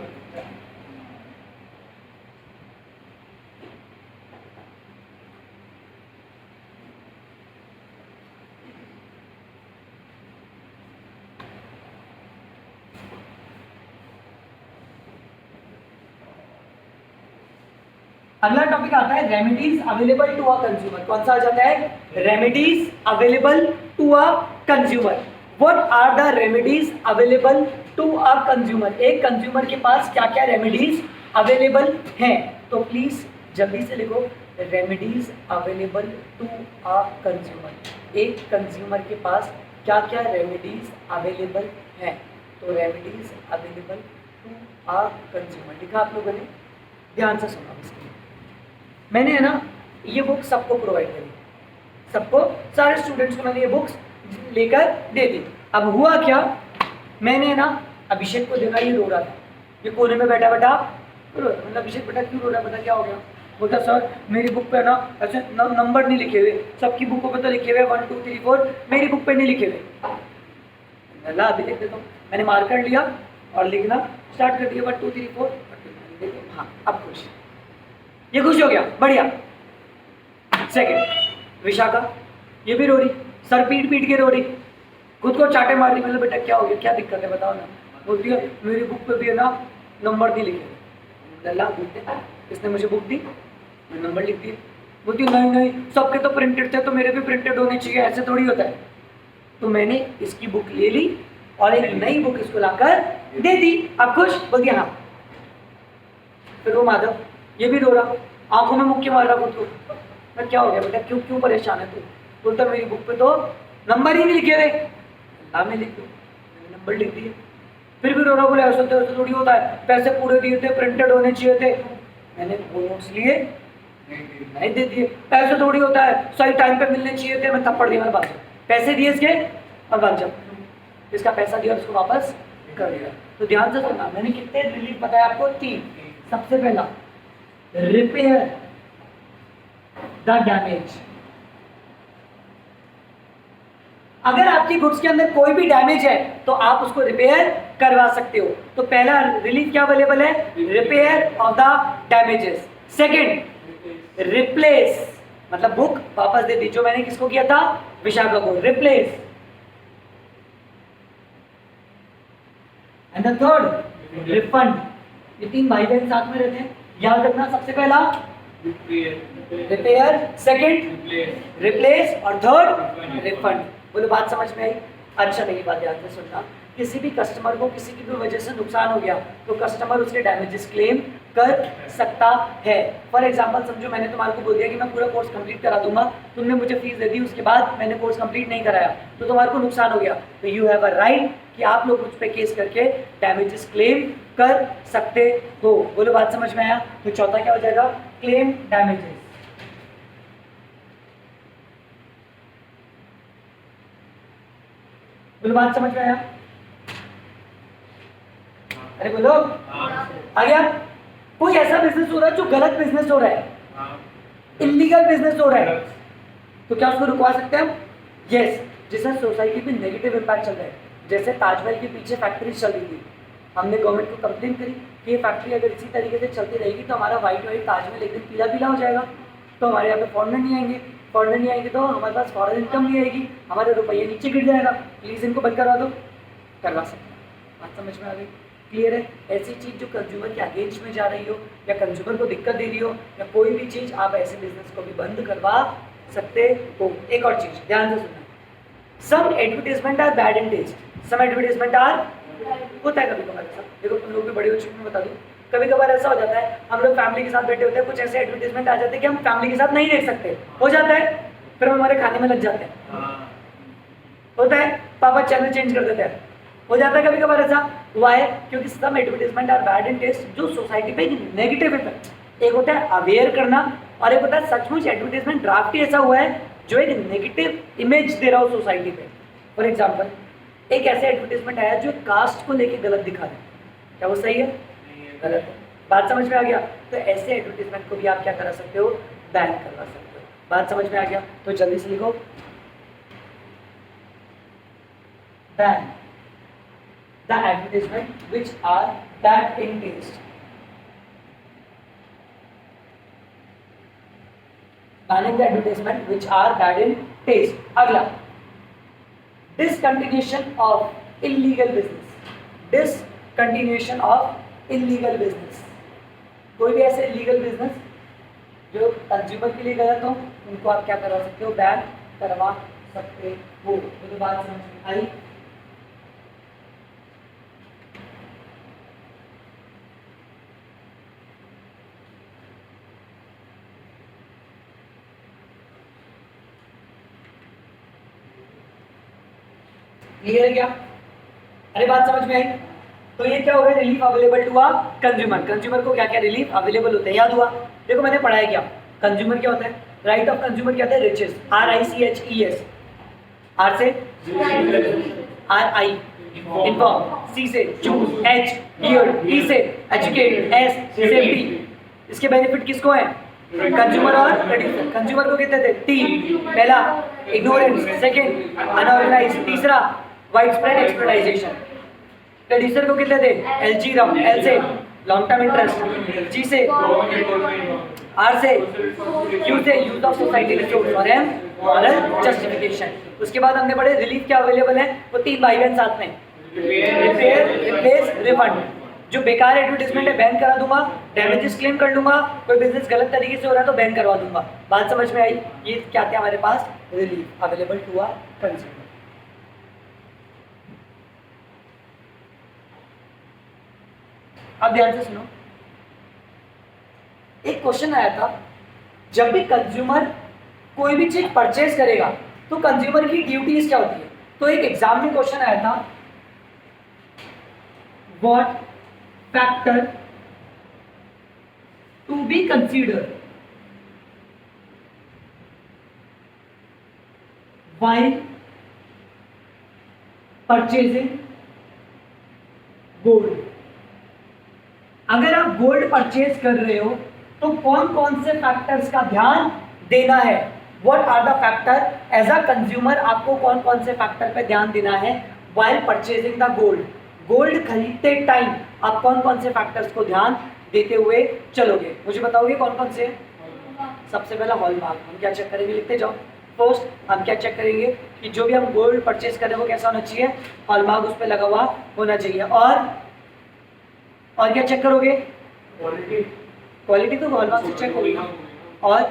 अगला टॉपिक आता है remedies available to a consumer. कौन सा आ जाता है? Remedies available to a consumer. What are the remedies available to a consumer? एक कंज्यूमर के पास क्या क्या रेमेडीज अवेलेबल हैं? तो प्लीज जल्दी से लिखो, remedies available to a consumer. एक कंज्यूमर के पास क्या क्या रेमेडीज अवेलेबल हैं? तो remedies available to a consumer लिखा आप लोगों ने, ध्यान से सुना। इसके मैंने है ना ये बुक सबको प्रोवाइड करी, सबको, सारे स्टूडेंट्स को मैंने ये बुक्स लेकर दे दी। अब हुआ क्या, मैंने ना अभिषेक को देखा ये रो रहा था, ये कोने में बैठा बैठा रो रहा था। मतलब अभिषेक बेटा क्यों रो रहा है, पता क्या हो गया? बोलता सर मेरी बुक पे ना ऐसे नंबर नहीं लिखे हुए, सबकी बुकों पे तो लिखे हुए 1 2 3 4, मेरी बुक पे नहीं लिखे हुए। अल्लाह अभी लिख देता हूँ। मैंने मार्कर लिया और लिखना स्टार्ट कर दिया 1 2 3 4। हाँ अब खुश, ये खुश हो गया, बढ़िया। सेकंड विशाखा, ये भी रो रही, सर पीट पीट के रो रही, खुद को चाटे मार रही। मतलब बेटा क्या हो गया, क्या दिक्कत है बताओ ना। बोलती है मेरी बुक पे भी है ना नंबर नहीं लिखे। अल्लाह बोलते इसने मुझे बुक दी, मैंने नंबर लिख दिए। बोलती नहीं नहीं सबके तो प्रिंटेड थे तो मेरे भी प्रिंटेड होने चाहिए, ऐसे थोड़ी होता है। तो मैंने इसकी बुक ले ली और एक नई बुक इसको लाकर दे दी। अब खुश? बोलती हाँ। फिर वो माधव, ये भी रो रहा, आंखों में मुक्के मार रहा खुद को। मैं क्या हो गया बेटा, क्यों क्यों परेशान है तू? बोलता मेरी बुक पे तो नंबर ही नहीं लिखे हुए। अल्लाह में लिख दो, मैंने नंबर लिख दिए। फिर भी रो रहा, बोले ऐसा तो थोड़ी होता है, पैसे पूरे दिए थे, प्रिंटेड होने चाहिए थे। मैंने वो नोट्स लिए नहीं दे दिए, पैसे थोड़ी होता है, सही टाइम पे मिलने चाहिए थे। मैं थप्पड़ दिया, मेरे पास पैसे दिए इसके और भाग जाओ। इसका पैसा दिया और उसको वापस कर दिया। तो ध्यान से सुनना, मैंने कितने रिलीफ बताया आपको? 3। सबसे पहला रिपेयर द डैमेज। अगर आपकी गुड्स के अंदर कोई भी डैमेज है तो आप उसको रिपेयर करवा सकते हो। तो पहला रिलीफ क्या अवेलेबल है? Repair of the damages. Second replace, मतलब बुक वापस दे दी, जो मैंने किसको किया था? विशाखा को। Replace. And the third refund. ये 3 भाई बहन साथ में रहते हैं, याद रखना। सबसे पहला रिपेयर, सेकंड रिप्लेस और थर्ड रिफंड। बोलो बात समझ में आई? अच्छा मेरी बात ध्यान से सुनना, किसी भी कस्टमर को किसी की भी वजह से नुकसान हो गया तो कस्टमर उसके डैमेजेस क्लेम कर सकता है। फॉर एग्जांपल समझो मैंने तुम्हारे को बोल दिया कि मैं पूरा कोर्स कंप्लीट करा दूंगा, तुमने मुझे फीस दे दी, उसके बाद मैंने कोर्स कंप्लीट नहीं कराया तो तुम्हारे को नुकसान हो गया, तो यू हैव अ राइट कि आप लोग मुझ पर केस करके डैमेजेस क्लेम कर सकते हो। बोलो बात समझ में आया? तो चौथा क्या हो जाएगा? Claim damages. बोलो बात समझ में आया? अरे बोलो आ गया? कोई ऐसा बिजनेस हो रहा है जो गलत बिजनेस हो रहा है, इलीगल बिजनेस हो रहा है, तो क्या उसको रुकवा सकते हैं हम? यस। जिससे सोसाइटी पे नेगेटिव इम्पैक्ट चल रहा है, जैसे ताजमहल के पीछे फैक्ट्री चल रही थी, हमने गवर्नमेंट को कंप्लेन करी कि ये फैक्ट्री अगर इसी तरीके से चलती रहेगी तो हमारा व्हाइट व्हाइट ताजमहल एक दिन पीला पीला हो जाएगा, तो हमारे यहाँ पे फॉरेनर नहीं आएंगे, फॉरेनर नहीं आएंगे तो हमारे पास फॉरेन इनकम नहीं आएगी, हमारे रुपये नीचे गिर जाएगा, प्लीज़ इनको बंद करवा दो। करवा सकते हैं। बात समझ में आ गई? क्लियर है? ऐसी चीज़ जो कंज्यूमर के अगेंस्ट में जा रही हो या कंज्यूमर को दिक्कत दे रही हो या कोई भी चीज़, आप ऐसे बिजनेस को भी बंद करवा सकते हो। एक और चीज़ ध्यान से सुनना, some advertisement are bad in taste, some advertisement are, होता है कभी कभार ऐसा, देखो तुम लोग भी बड़े हो चुके, मैं बता दूँ, कभी कभार ऐसा हो जाता है हम लोग फैमिली के साथ बैठे होते हैं, कुछ ऐसे एडवर्टीजमेंट आ जाते हैं कि हम फैमिली के साथ नहीं देख सकते, हो जाता है, फिर हम हमारे खाने में लग जाते हैं, होता है, पापा चैनल चेंज कर देते हैं, हो जाता है कभी कभार ऐसा। हुआ है क्योंकि some advertisement are bad in taste, जो सोसाइटी पे नेगेटिव इफेक्ट, एक होता है अवेयर करना और एक होता है सचमुच एडवर्टीजमेंट ड्राफ्ट ही ऐसा हुआ है जो एक नेगेटिव इमेज दे रहा हो सोसाइटी पे। फॉर एग्जाम्पल एक ऐसे एडवर्टीजमेंट आया जो कास्ट को लेके गलत दिखा रहा है, क्या वो सही है? गलत है। बात समझ में आ गया? तो ऐसे एडवर्टीजमेंट को भी आप क्या करा सकते हो? बैन करवा सकते हो। बात समझ में आ गया? तो जल्दी से लिखो, ban the advertisement which are bad in taste. Banning the advertisement which are bad in taste. अगला, discontinuation of illegal business. Discontinuation of illegal business. कोई भी ऐसे illegal business जो कंज्यूमर के लिए गलत हो उनको आप क्या करवा सकते हो, बैन करवा सकते हो। तो बात समझ में आई। क्लियर है क्या? अरे बात समझ में आई। तो ये क्या हो गया, relief available to a consumer. Consumer को क्या क्या रिलीफ अवेलेबल होते हैं, याद हुआ? देखो मैंने पढ़ाया क्या, कंज्यूमर क्या होता है, राइट ऑफ कंज्यूमर क्या होता है, रिचेस, RICHES। आर से RI इन्फॉर्म, C से चूज, H हियर, E से एजुकेट, S सेफ्टी। इसके बेनिफिट किसको है, कंज्यूमर और प्रोड्यूसर। कंज्यूमर को कितने थे, 3। पहला इग्नोरेंस, सेकंड अनऑर्गेनाइज, तीसरा वाइड स्प्रेड एक्सप्लॉइटेशन। प्रोड्यूसर को कितने थे, LG रम, L से लॉन्ग टर्म इंटरेस्ट, G से R से Q से यूज ऑफ सोसाइटी रिसोर्स और M मॉरल जस्टिफिकेशन। उसके बाद हमने पढ़े रिलीफ क्या अवेलेबल है, वो 3 भाई बहन साथ में, रिपेयर, रिप्लेस, रिफंड। जो बेकार एडवर्टाइजमेंट है बैन करा दूंगा, डैमेजेस क्लेम कर लूंगा, कोई बिजनेस गलत तरीके से हो रहा है तो बैन करवा दूंगा। बात समझ में आई? ये क्या क्या हमारे पास relief available to a consumer. अब ध्यान से सुनो, एक क्वेश्चन आया था, जब भी कंज्यूमर कोई भी चीज परचेज करेगा तो कंज्यूमर की ड्यूटीज क्या होती है। तो एक एग्जाम में क्वेश्चन आया था, what factor to be considered while purchasing gold. अगर आप गोल्ड परचेज कर रहे हो तो कौन कौन से फैक्टर्स का ध्यान देना है, what are the factor as a consumer, आपको कौन कौन से फैक्टर पे ध्यान देना है while purchasing the gold. Gold खरीदते टाइम आप कौन कौन से फैक्टर्स को ध्यान देते हुए चलोगे, मुझे बताओगे कौन कौन से? सबसे पहला हॉलमार्क। हम क्या चेक करेंगे, लिखते जाओ। फर्स्ट हम क्या चेक करेंगे कि जो भी हम गोल्ड परचेज कर रहे हैं वो कैसा होना चाहिए, हॉलमार्क उस पर लगा हुआ होना चाहिए। और क्या चेक करोगे, क्वालिटी। क्वालिटी तो हॉलमार्क से चेक होगी। और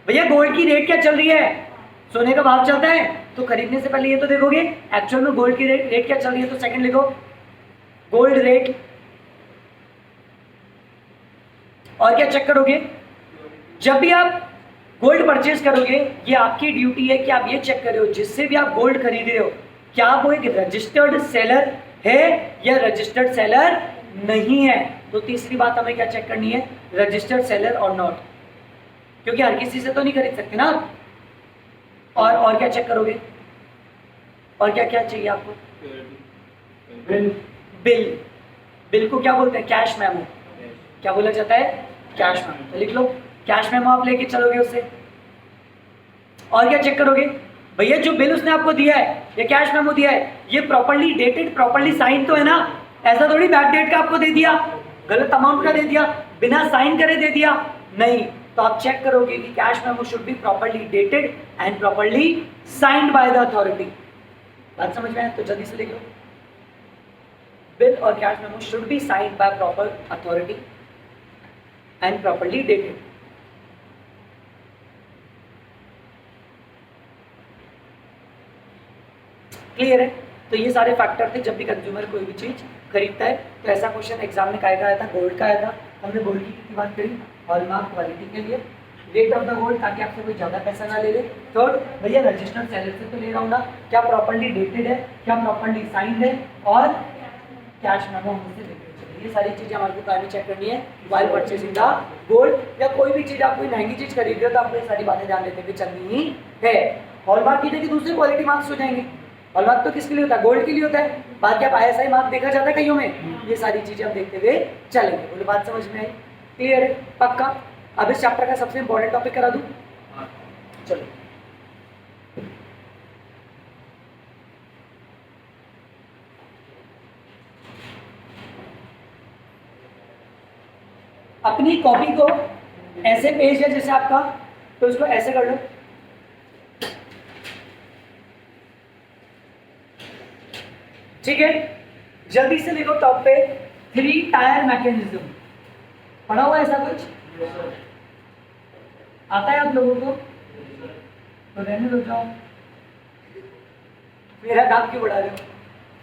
भैया गोल्ड की रेट क्या चल रही है, सोने का भाव चलता है तो खरीदने से पहले ये तो देखोगे एक्चुअल में गोल्ड की रेट क्या चल रही है, तो सेकंड लिखो गोल्ड रेट। और क्या चेक करोगे, जब भी आप गोल्ड परचेज करोगे ये आपकी ड्यूटी है कि आप ये चेक कर रहे हो जिससे भी आप गोल्ड खरीद रहे हो क्या वो एक रजिस्टर्ड सेलर है या रजिस्टर्ड सेलर नहीं है। तो तीसरी बात हमें क्या चेक करनी है, रजिस्टर्ड सेलर और नॉट, क्योंकि हर किसी से तो नहीं खरीद सकते ना आप। और क्या चेक करोगे, और क्या क्या चाहिए आपको, बिल। बिल को क्या बोलते हैं, कैश मेमो। क्या बोला जाता है, कैश मेमो। तो लिख लो कैश मेमो आप लेके चलोगे उससे। और क्या चेक करोगे, भैया जो बिल उसने आपको दिया है या कैश मेमो दिया है ये प्रॉपर्ली डेटेड, प्रॉपर्ली साइन तो है ना। ऐसा थोड़ी बैक डेट का आपको दे दिया, गलत अमाउंट का दे दिया, बिना साइन करे दे दिया, नहीं। तो आप चेक करोगे कि cash memo should be properly dated and properly signed by the authority. बात समझ में आए तो जल्दी से लिख लो, बिल और cash memo should be signed by proper authority and properly dated. Clear है? तो ये सारे फैक्टर थे जब भी कंज्यूमर कोई भी चीज खरीदता है। तो ऐसा क्वेश्चन एग्जाम में काय का आया था, गोल्ड का आया था। हमने गोल्ड की कितनी बात करी, हॉलमार्क, क्वालिटी के लिए, रेट ऑफ द गोल्ड ताकि आपसे कोई ज़्यादा पैसा ना ले ले। थर्ड, भैया रजिस्टर्ड सेलर से तो ले रहा हूँ ना, क्या प्रॉपर्ली डेटेड है, क्या प्रॉपर्ली साइंड है, और कैश मेमो हमसे लेकर चलिए। ये सारी चीज़ें हमारे को पहले चेक करनी है व्हाइल परचेजिंग द गोल्ड। या कोई भी चीज़ आप कोई महंगी चीज़ खरीद रहे हो तो आपको ये सारी बातें ध्यान देते हुए चलनी ही है। हॉलमार्क की देखिए दूसरे क्वालिटी मार्क्स हो जाएंगे। हॉलमार्क तो किसके लिए होता है, गोल्ड के लिए होता है। बाकी आप ISI मार्क देखा जाता है कईयों में, ये सारी चीजें हम देखते हुए चलेंगे। बोले बात समझ में आई, क्लियर है, पक्का। अब इस चैप्टर का सबसे इंपॉर्टेंट टॉपिक करा दूं, चलो। अपनी कॉपी को ऐसे पेज है जैसे आपका, तो इसको ऐसे कर लो, ठीक है। जल्दी से लिखो टॉप पे 3 टायर मैकेनिज्म, पढ़ा हुआ ऐसा कुछ, आता है आप लोगों को? तो रहने दो, जाओ, मेरा काम क्यों बढ़ा रहे हो?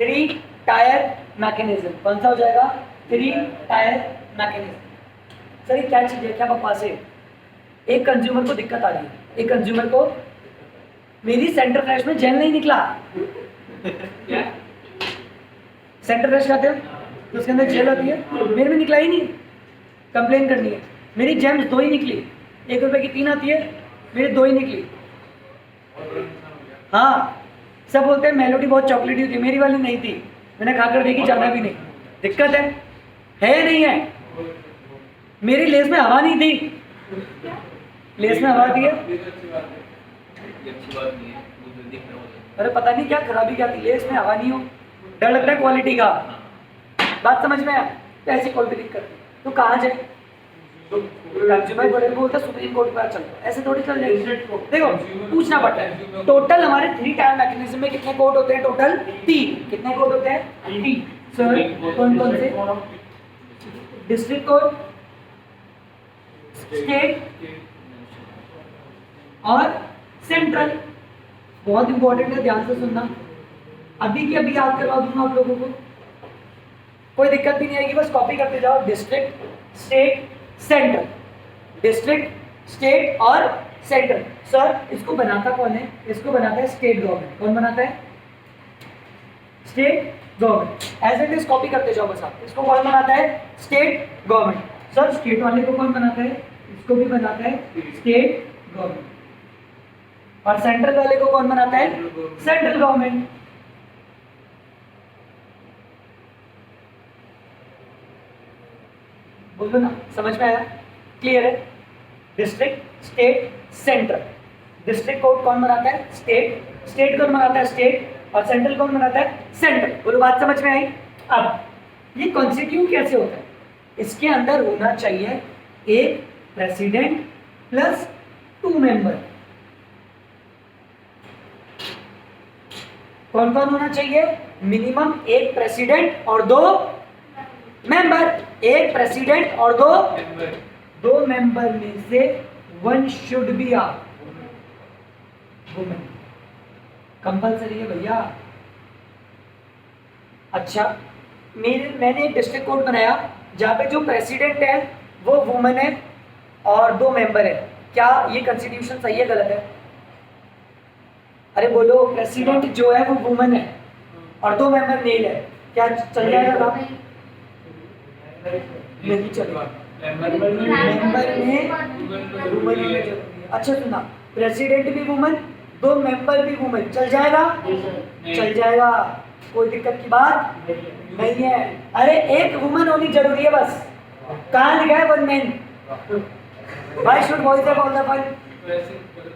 3 टायर मैकेनिज्म कौन सा हो जाएगा? 3 टायर मैकेनिज्म। सर ये क्या चीज़ है, क्या बकवास है? एक कंज्यूमर को दिक्कत आ रही है, एक कंज्यूमर को, मेरी सेंटर फ्लैश में जेल नहीं निकला। क्या? सेंटर फ्लैश खाते हो तो उसके अंदर जेल होती है, मेरे में निकला ही नहीं। कंप्लेन करनी है, मेरी जेम्स 2 ही निकली, 1 रुपए की 3 आती है, मेरी 2 ही निकली। हाँ, सब बोलते हैं मेलोडी बहुत चॉकलेटी होती है, मेरी वाली नहीं थी, मैंने खाकर देखी, जाना भी नहीं। दिक्कत है नहीं है? मेरी लेस में हवा नहीं थी, लेस में हवा थी है। अरे पता नहीं क्या खराबी क्या थी, लेस में हवा नहीं हो, डर लगता है क्वालिटी का। बात समझ में आया? तो ऐसी कोई भी दिक्कत नहीं, तो कहाँ जाए? कंज्यूमर कोर्ट बोलते हैं, सुप्रीम कोर्ट पर चलता है, ऐसे थोड़ी चल जाएगी। देखो पूछना पड़ता है, टोटल हमारे 3 टायर मैकेनिज्म में कितने कोर्ट होते हैं? टोटल 3। कितने कोर्ट होते हैं? 3। सर कौन कौन से? डिस्ट्रिक्ट कोर्ट, स्टेट और सेंट्रल। बहुत इंपॉर्टेंट है, ध्यान से सुनना, अभी की अभी याद करवा दूंगा आप लोगों को, कोई दिक्कत भी नहीं आएगी, बस कॉपी करते जाओ। District, state, central, district, state और सेंट्रल। सर इसको बनाता कौन है? इसको बनाता है स्टेट गवर्नमेंट। कौन बनाता है? State government. As it is copy करते जाओ बस आप। इसको कौन बनाता है? State government. सर स्टेट वाले को कौन बनाता है? इसको भी बनाता है स्टेट गवर्नमेंट। और सेंट्रल वाले को कौन बनाता है? Central government. बोलो ना, समझ में आया? क्लियर है? District, state, central. District code कौन बनाता है? स्टेट। स्टेट कौन बनाता है? स्टेट। और सेंट्रल कौन बनाता है? सेंट्रल। बोलो बात समझ में आई? अब ये कॉन्स्टिट्यूट कैसे होता है? इसके अंदर होना चाहिए एक प्रेसिडेंट प्लस 2 मेंबर। कौन कौन होना चाहिए? मिनिमम एक प्रेसिडेंट और 2 मेंबर। एक प्रेसिडेंट और 2 मेंबर में से 1 should be a women. Compulsory है भैया। अच्छा, मैंने एक डिस्ट्रिक्ट कोर्ट बनाया जहां पे जो प्रेसिडेंट है वो वुमेन है और 2 मेंबर है। क्या ये कॉन्स्टिट्यूशन सही है गलत है? अरे बोलो, प्रेसिडेंट जो है वो वुमेन है और 2 मेंबर मेल है, क्या चल जाएगा काम? नहीं चलेगा। मेंबर में वुमन होना जरूरी है। अच्छा सुना, प्रेसिडेंट भी वुमन, 2 मेंबर भी वुमन, चल जाएगा? चल जाएगा, कोई दिक्कत की बात नहीं है। अरे एक वुमन होनी जरूरी है बस। कहाँ लिखा है 1 मैन? भाई should voice of all the fun.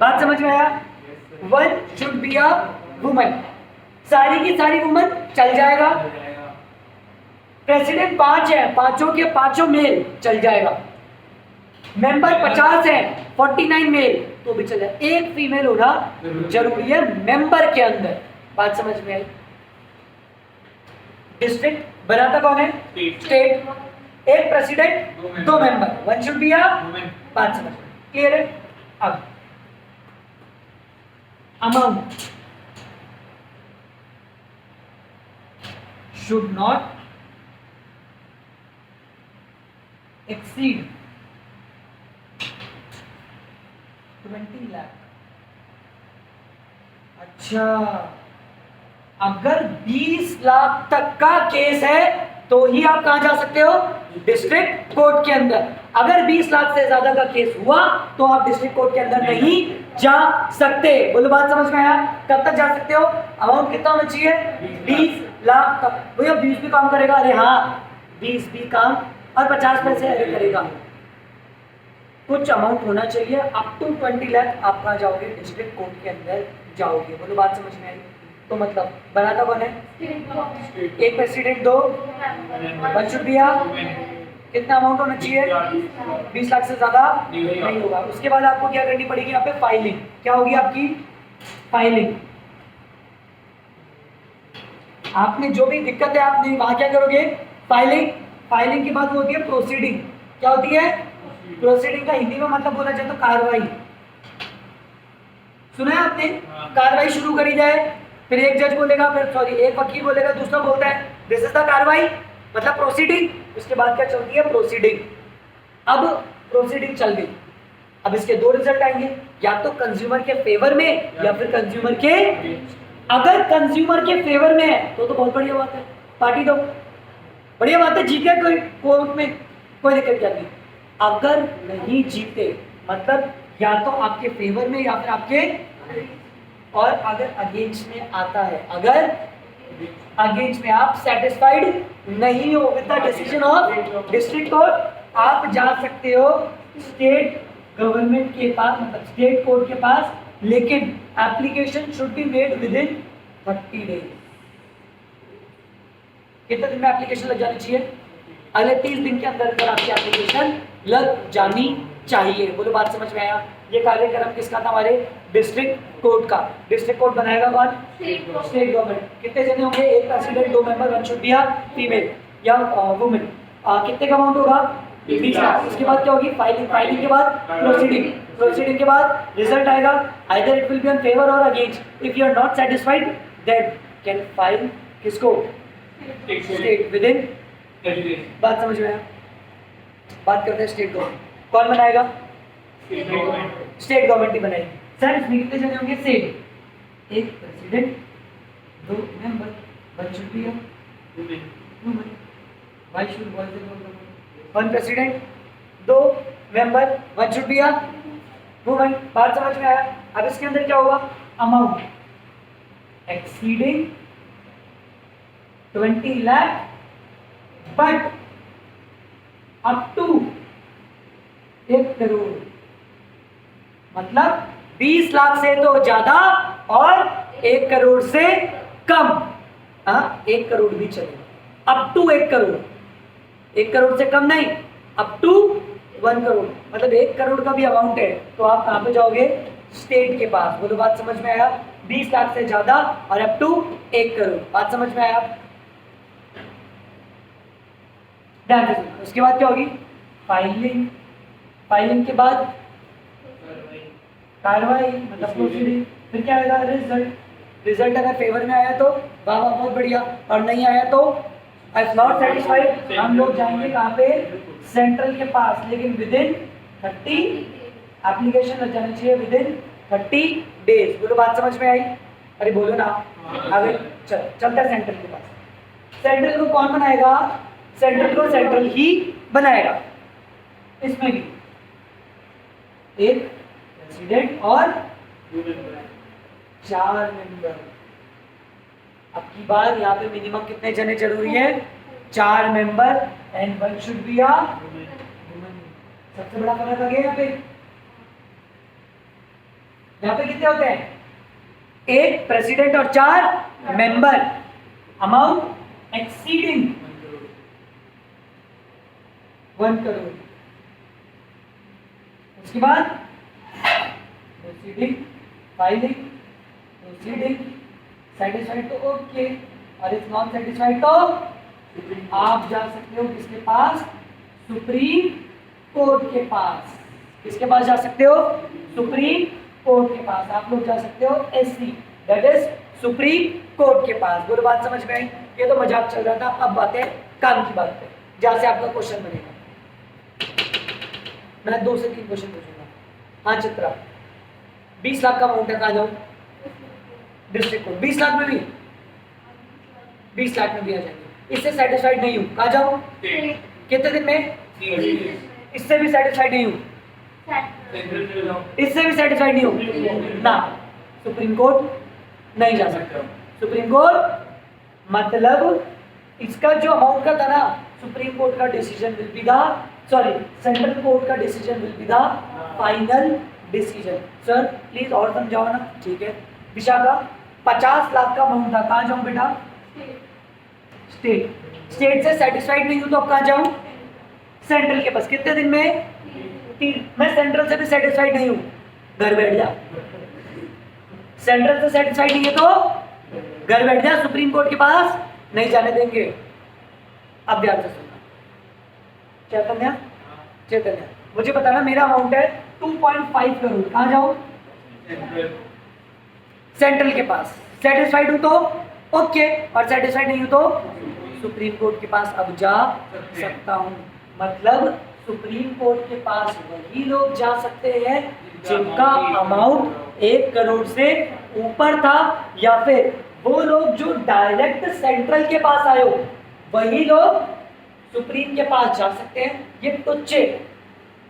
बात समझ में आया? 1 शुड बी अ वुमन। सारी की सारी वुमन, चल जाएगा। प्रेसिडेंट 5 है, 5 के 5 मेल, चल जाएगा। मेंबर 50 है, 49 मेल, तो भी चल जाएगा। एक फीमेल होना जरूरी है मेंबर के अंदर। बात समझ में आई? डिस्ट्रिक्ट बनाता कौन है? स्टेट। एक president, 2 member, 1 should be a woman. बात समझ में क्लियर है? अब amount should not exceed 20 lakh. अच्छा, अगर 20 लाख तक का केस है तो ही आप कहां जा सकते हो? डिस्ट्रिक्ट कोर्ट के अंदर। अगर 20 लाख से ज्यादा का केस हुआ तो आप डिस्ट्रिक्ट कोर्ट के अंदर नहीं जा सकते। बोलो बात समझ में आया? कब तक जा सकते हो? अमाउंट कितना होना चाहिए? 20 लाख तक। भैया 20 भी काम करेगा? अरे हाँ, 20 भी काम और 50 पैसे ऐड करेगा। कुछ अमाउंट होना चाहिए। अप टू 20 लाख आप कहाँ जाओगे? डिस्ट्रिक्ट कोर्ट के अंदर जाओगे। बोलो बात समझ में आई? तो मतलब बनाता कौन है? एक प्रेसिडेंट, 2 1 शुड बी अ। कितना अमाउंट होना चाहिए? 20 लाख से ज्यादा नहीं होगा। उसके बाद आपको क्या करनी पड़ेगी? यहाँ पे फाइलिंग। क्या होगी आपकी? फाइलिंग। आपने जो भी दिक्कत है आपने वहां क्या करोगे? फाइलिंग। फाइलिंग के बाद वो होती है प्रोसीडिंग। क्या होती है? प्रोसीडिंग का हिंदी में मतलब बोला जाए तो कार्रवाई। सुना है आपने? कार्रवाई शुरू करी जाए, फिर एक जज बोलेगा, फिर सॉरी एक वकील बोलेगा, दूसरा बोलता है दिस इज द कार्रवाई मतलब प्रोसीडिंग। उसके बाद क्या चलती है? प्रोसीडिंग। अब प्रोसीडिंग चल गई, अब इसके दो रिजल्ट आएंगे, या तो कंज्यूमर के फेवर में या फिर कंज्यूमर के, अगर कंज्यूमर के फेवर में है तो बहुत बढ़िया बात है, पार्टी दो, बढ़िया बात है, जीत गए कोई कोर्ट में, कोई दिक्कत क्या नहीं। अगर नहीं जीते मतलब या तो आपके फेवर में या फिर आपके, और अगर अगेंस्ट में आता है, अगर अगेंस्ट में आप सेटिस्फाइड नहीं हो with the decision of district court, आप जा सकते हो स्टेट गवर्नमेंट के पास, मतलब स्टेट कोर्ट के पास, लेकिन application should be made with in 30 days. कितने दिन में एप्लीकेशन लग जानी चाहिए? अगले 30 दिन के अंदर अंदर आपकी एप्लीकेशन लग जानी चाहिए। बोलो बात समझ में आया? ये कार्यक्रम किसका था? हमारे डिस्ट्रिक्ट कोर्ट का। डिस्ट्रिक्ट कोर्ट बनाएगा कौन? State government. कितने जने होंगे? एक president, 2 member, 1 should be a female या वुमेन। कितने का अमाउंट होगा? 20 लाख। उसके बाद क्या होगी? फाइलिंग। फाइलिंग के बाद प्रोसीडिंग। प्रोसीडिंग के बाद रिजल्ट आएगा, either it will be on favour or against. If you are not satisfied then can file किसको? State within. बात समझ में आया? बात करते हैं स्टेट गवर्नमेंट। कौन बनाएगा? स्टेट गवर्नमेंट ही बनाएगी। सर इसमें कितने जने होंगे? सेम, एक president, 2 member, 1 should be a women, why should boys and girls? 1 president, 2 member, 1 should be a women. बात समझ में आया? अब इसके अंदर क्या होगा? Amount exceeding 20 lakh but up to 1 crore, मतलब 20 लाख से तो ज्यादा और 1 करोड़ से कम। हाँ 1 करोड़ भी चलेगा, अप टू 1 करोड़, 1 करोड़ से कम नहीं, अप टू 1 करोड़, मतलब 1 करोड़ का भी अमाउंट है तो आप कहाँ पे जाओगे? स्टेट के पास। बोलो बात समझ में आया? 20 लाख से ज्यादा और अप टू 1 करोड़। बात समझ में आया? ध्यान से सुनो। उसके बाद क्या होगी? फाइलिंग। फाइलिंग के बाद कार्रवाई मतलब प्रोसीडिंग। फिर क्या आएगा? रिजल्ट। रिजल्ट अगर फेवर में आया तो वाह वाह बहुत बढ़िया, और नहीं आया तो इफ नॉट सेटिस्फाइड हम लोग जाएंगे कहाँ पे? सेंट्रल के पास, लेकिन विद इन 30 एप्लीकेशन लग जानी चाहिए, विद इन 30 डेज। बोलो बात समझ में आई? अरे बोलो ना। आगे चलता है सेंट्रल के पास। सेंट्रल को कौन बनाएगा? सेंट्रल को सेंट्रल ही बनाएगा। इसमें भी एक प्रेसिडेंट और 4 मेंबर। अब की बार यहाँ पे मिनिमम कितने जने जरूरी है? 4 member and 1 should be a woman. सबसे बड़ा फर्क आ गया यहाँ पे। यहाँ पे कितने होते हैं? एक प्रेसिडेंट और 4 मेंबर। Amount exceeding 1 crore. उसके बाद प्रोसीडिंग, फाइलिंग, प्रोसीडिंग, सेटिस्फाइड तो ओके, और इफ नॉट सेटिस्फाइड तो आप जा सकते हो किसके पास? सुप्रीम कोर्ट के पास। किसके पास जा सकते हो? सुप्रीम कोर्ट के पास। आप लोग जा सकते हो SC, that is supreme court के पास। बोलो बात समझ में आई? ये तो मजाक चल रहा था, अब बातें काम की बात है, जहां से आपका क्वेश्चन बनेगा। मैं 2 से 3 क्वेश्चन पूछूंगा। हाँ चित्रा, 20 लाख का अमाउंट है, कहाँ जाऊँ? District court. 20 लाख में भी 20 लाख में भी आ जाएंगे। इससे सेटिस्फाइड नहीं हूँ, कहाँ जाऊँ? कितने दिन में? इससे भी सेटिस्फाइड नहीं हूँ, इससे भी सेटिस्फाइड नहीं हूँ ना, सुप्रीम कोर्ट नहीं जा सकते। सुप्रीम कोर्ट मतलब इसका जो अमाउंट का था ना, सुप्रीम कोर्ट का decision will be the, sorry central court का decision will be the final decision. Sir please और समझाओ ना। ठीक है विशाखा, 50 लाख का अमाउंट था, कहाँ जाऊँ बेटा? स्टेट। स्टेट से सेटिस्फाइड नहीं हूँ तो अब कहाँ जाऊँ? सेंट्रल के पास। कितने दिन में? 3। मैं सेंट्रल से भी सेटिस्फाइड नहीं हूँ, घर बैठ जा। सेंट्रल से सेटिस्फाइड नहीं है तो घर बैठ जा, सुप्रीम कोर्ट के पास नहीं जाने देंगे। अब ध्यान से सुनना। चैतन्य, चैतन्य मुझे बताना मेरा अमाउंट है 2.5 करोड़, कहाँ जाऊँ? सेंट्रल के पास। सेटिस्फाइड हूँ तो ओके, और सेटिस्फाइड नहीं हूँ तो सुप्रीम कोर्ट के पास अब जा सकता हूँ। मतलब सुप्रीम कोर्ट के पास वही लोग जा सकते हैं जिनका अमाउंट 1 करोड़ से ऊपर था, या फिर वो लोग जो डायरेक्ट सेंट्रल के पास आए हो वही लोग सुप्रीम के पास जा सकते हैं। ये टुच्चे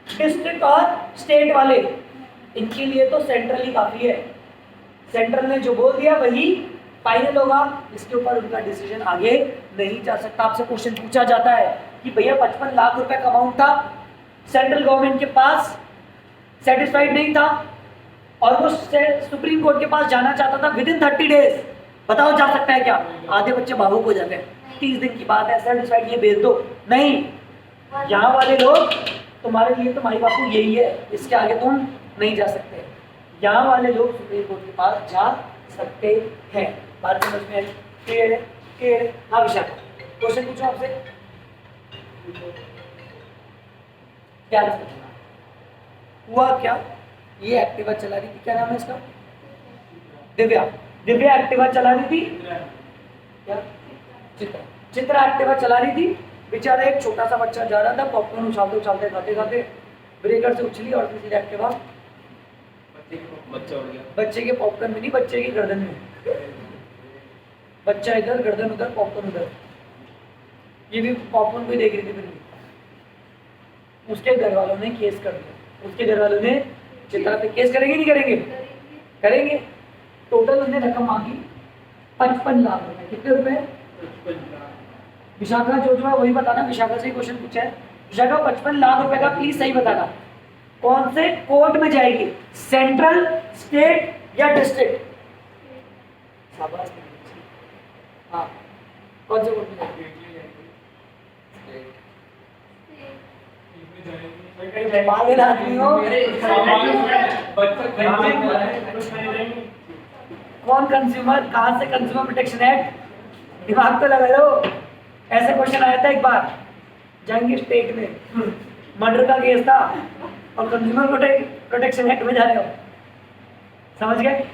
डिस्ट्रिक्ट और स्टेट वाले, इनके लिए तो सेंट्रल ही काफी है। सेंट्रल ने जो बोल दिया वही फाइनल होगा, इसके ऊपर उनका डिसीजन आगे नहीं जा सकता। आपसे क्वेश्चन पूछा जाता है कि भैया 55 लाख रुपए का अमाउंट था, सेंट्रल गवर्नमेंट के पास, सेटिस्फाइड नहीं था और वो सुप्रीम कोर्ट के पास जाना चाहता था विद इन 30 डेज, बताओ जा सकता है क्या? आधे बच्चे भावुक हो जाते हैं, 30 दिन की बात है, सेटिस्फाइड, ये भेज दो। नहीं, यहाँ वाले लोग तुम्हारे लिए तो माई बापू यही है, इसके आगे तुम नहीं जा सकते। यहाँ वाले लोग सुप्रीम कोर्ट के पास जा सकते हैं। बात समझ में आई? क्लियर है? क्लियर है? हाँ विशाल, क्वेश्चन पूछो आपसे। क्या हुआ? क्या ये एक्टिवा चला रही थी, क्या नाम है इसका? दिव्या। दिव्या एक्टिवा चला रही थी, क्या? चित्रा एक्टिवा चला रही थी। बेचारा एक छोटा सा बच्चा जा रहा था, पॉपकॉर्न उछालते उछालते खाते खाते ब्रेकर से उछली और सीधे एक्टिवा बच्चे के पॉपकॉर्न में नहीं, बच्चे की गर्दन में। बच्चा इधर, गर्दन उधर, पॉपकॉर्न उधर। ये भी पॉपकॉर्न को ही देख रही थी फिर। उसके घर वालों ने केस कर दिया। उसके घर वालों ने चित्रा पे केस करेंगे नहीं करेंगे? करेंगे। टोटल उन्होंने रकम मांगी 55 लाख रुपए। कितने रुपए? विशाखा जो है वही बताना, विशाखा से क्वेश्चन पूछा है। विशाखा 55 लाख रुपए का प्लीज सही बताना, कौन से कोर्ट में जाएगी? सेंट्रल, स्टेट या डिस्ट्रिक्ट? हाँ, कौन से कोर्ट में जाएगी? पागल आदमी हो। कौन कंज्यूमर, कहाँ से कंज्यूमर प्रोटेक्शन एक्ट? दिमाग तो लगा लो। ऐसे क्वेश्चन आया था एक बार, जाएंगे स्टेट में, मर्डर का केस था और कंज्यूमर प्रोटेक्शन एक्ट में जा रहे हो, समझ गए?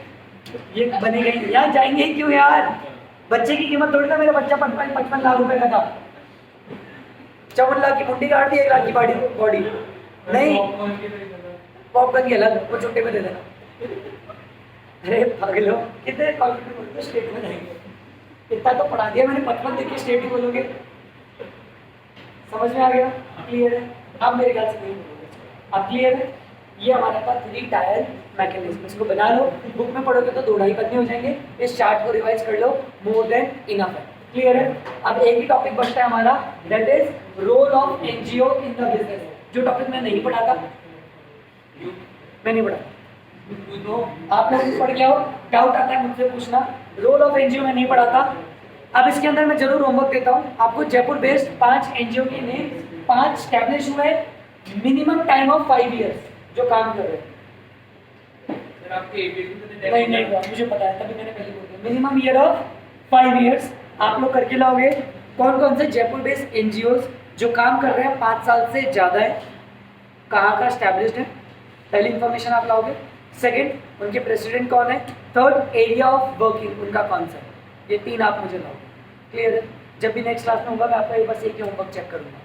ये बनी गई यार, जाएंगे क्यों यार? बच्चे की कीमत थोड़ी ना, मेरा बच्चा 55 लाख रुपए का था, 54 लाख की मुंडी काट दी, 1 लाख की बॉडी नहीं, पॉपकॉर्न की अलग, वो छोटे में दे देना। अरे पागल हो, कितने कॉन्फिडेंट स्टेट में जाएंगे? इतना तो पढ़ा दिया मैंने, 55 देखिए स्टेट ही बोलोगे। समझ में आ गया? क्लियर है? अब मेरे ख्याल से नहीं बोलोगे। अब क्लियर है? ये हमारे पास 3 टायर मैकेनिज्म, इसको बना लो, बुक में पढ़ोगे तो 2-2.5 पन्ने हो जाएंगे। इस चार्ट को रिवाइज कर लो, मोर देन इनफ है। क्लियर है? अब एक ही टॉपिक बचता है हमारा, that is role of NGO in the business, जो टॉपिक मैं नहीं पढ़ा था, मैं नहीं पढ़ा, आप लोग पढ़ के आओ, डाउट आता है मुझसे पूछना। रोल ऑफ एनजीओ में नहीं पढ़ा था। अब इसके अंदर मैं जरूर होमवर्क देता हूँ आपको। जयपुर बेस्ड 5 एनजीओ के नेम, 5 स्टैब्लिश हुए, मिनिमम टाइम ऑफ 5 इयर्स जो काम कर रहे हैं। नहीं, मुझे पता है, तभी मैंने पहले बोल दिया, मिनिमम ईयर ऑफ 5 इयर्स आप लोग करके लाओगे। कौन कौन से जयपुर बेस्ड एनजीओ जो काम कर रहे हैं 5 साल से ज़्यादा है, कहाँ का स्टैब्लिश्ड है, पहली इंफॉर्मेशन आप लाओगे। सेकंड, उनके प्रेसिडेंट कौन है। थर्ड, एरिया ऑफ वर्किंग उनका कौन सा है। ये 3 आप मुझे लाओगे। क्लियर है? जब भी नेक्स्ट क्लास में होगा मैं आपका बस एक ही होमवर्क चेक करूँगा।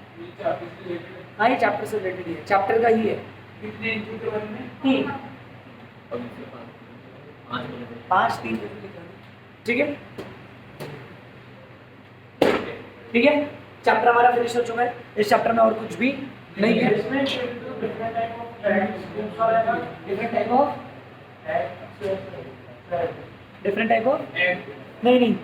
हाँ, ये चैप्टर से रिलेटेड ही है, चैप्टर का ही है। 3 5 3 ठीक है? ठीक है, चैप्टर हमारा फिनिश हो चुका है। इस चैप्टर में और कुछ भी नहीं है। डिफरेंट टाइप ऑफ नहीं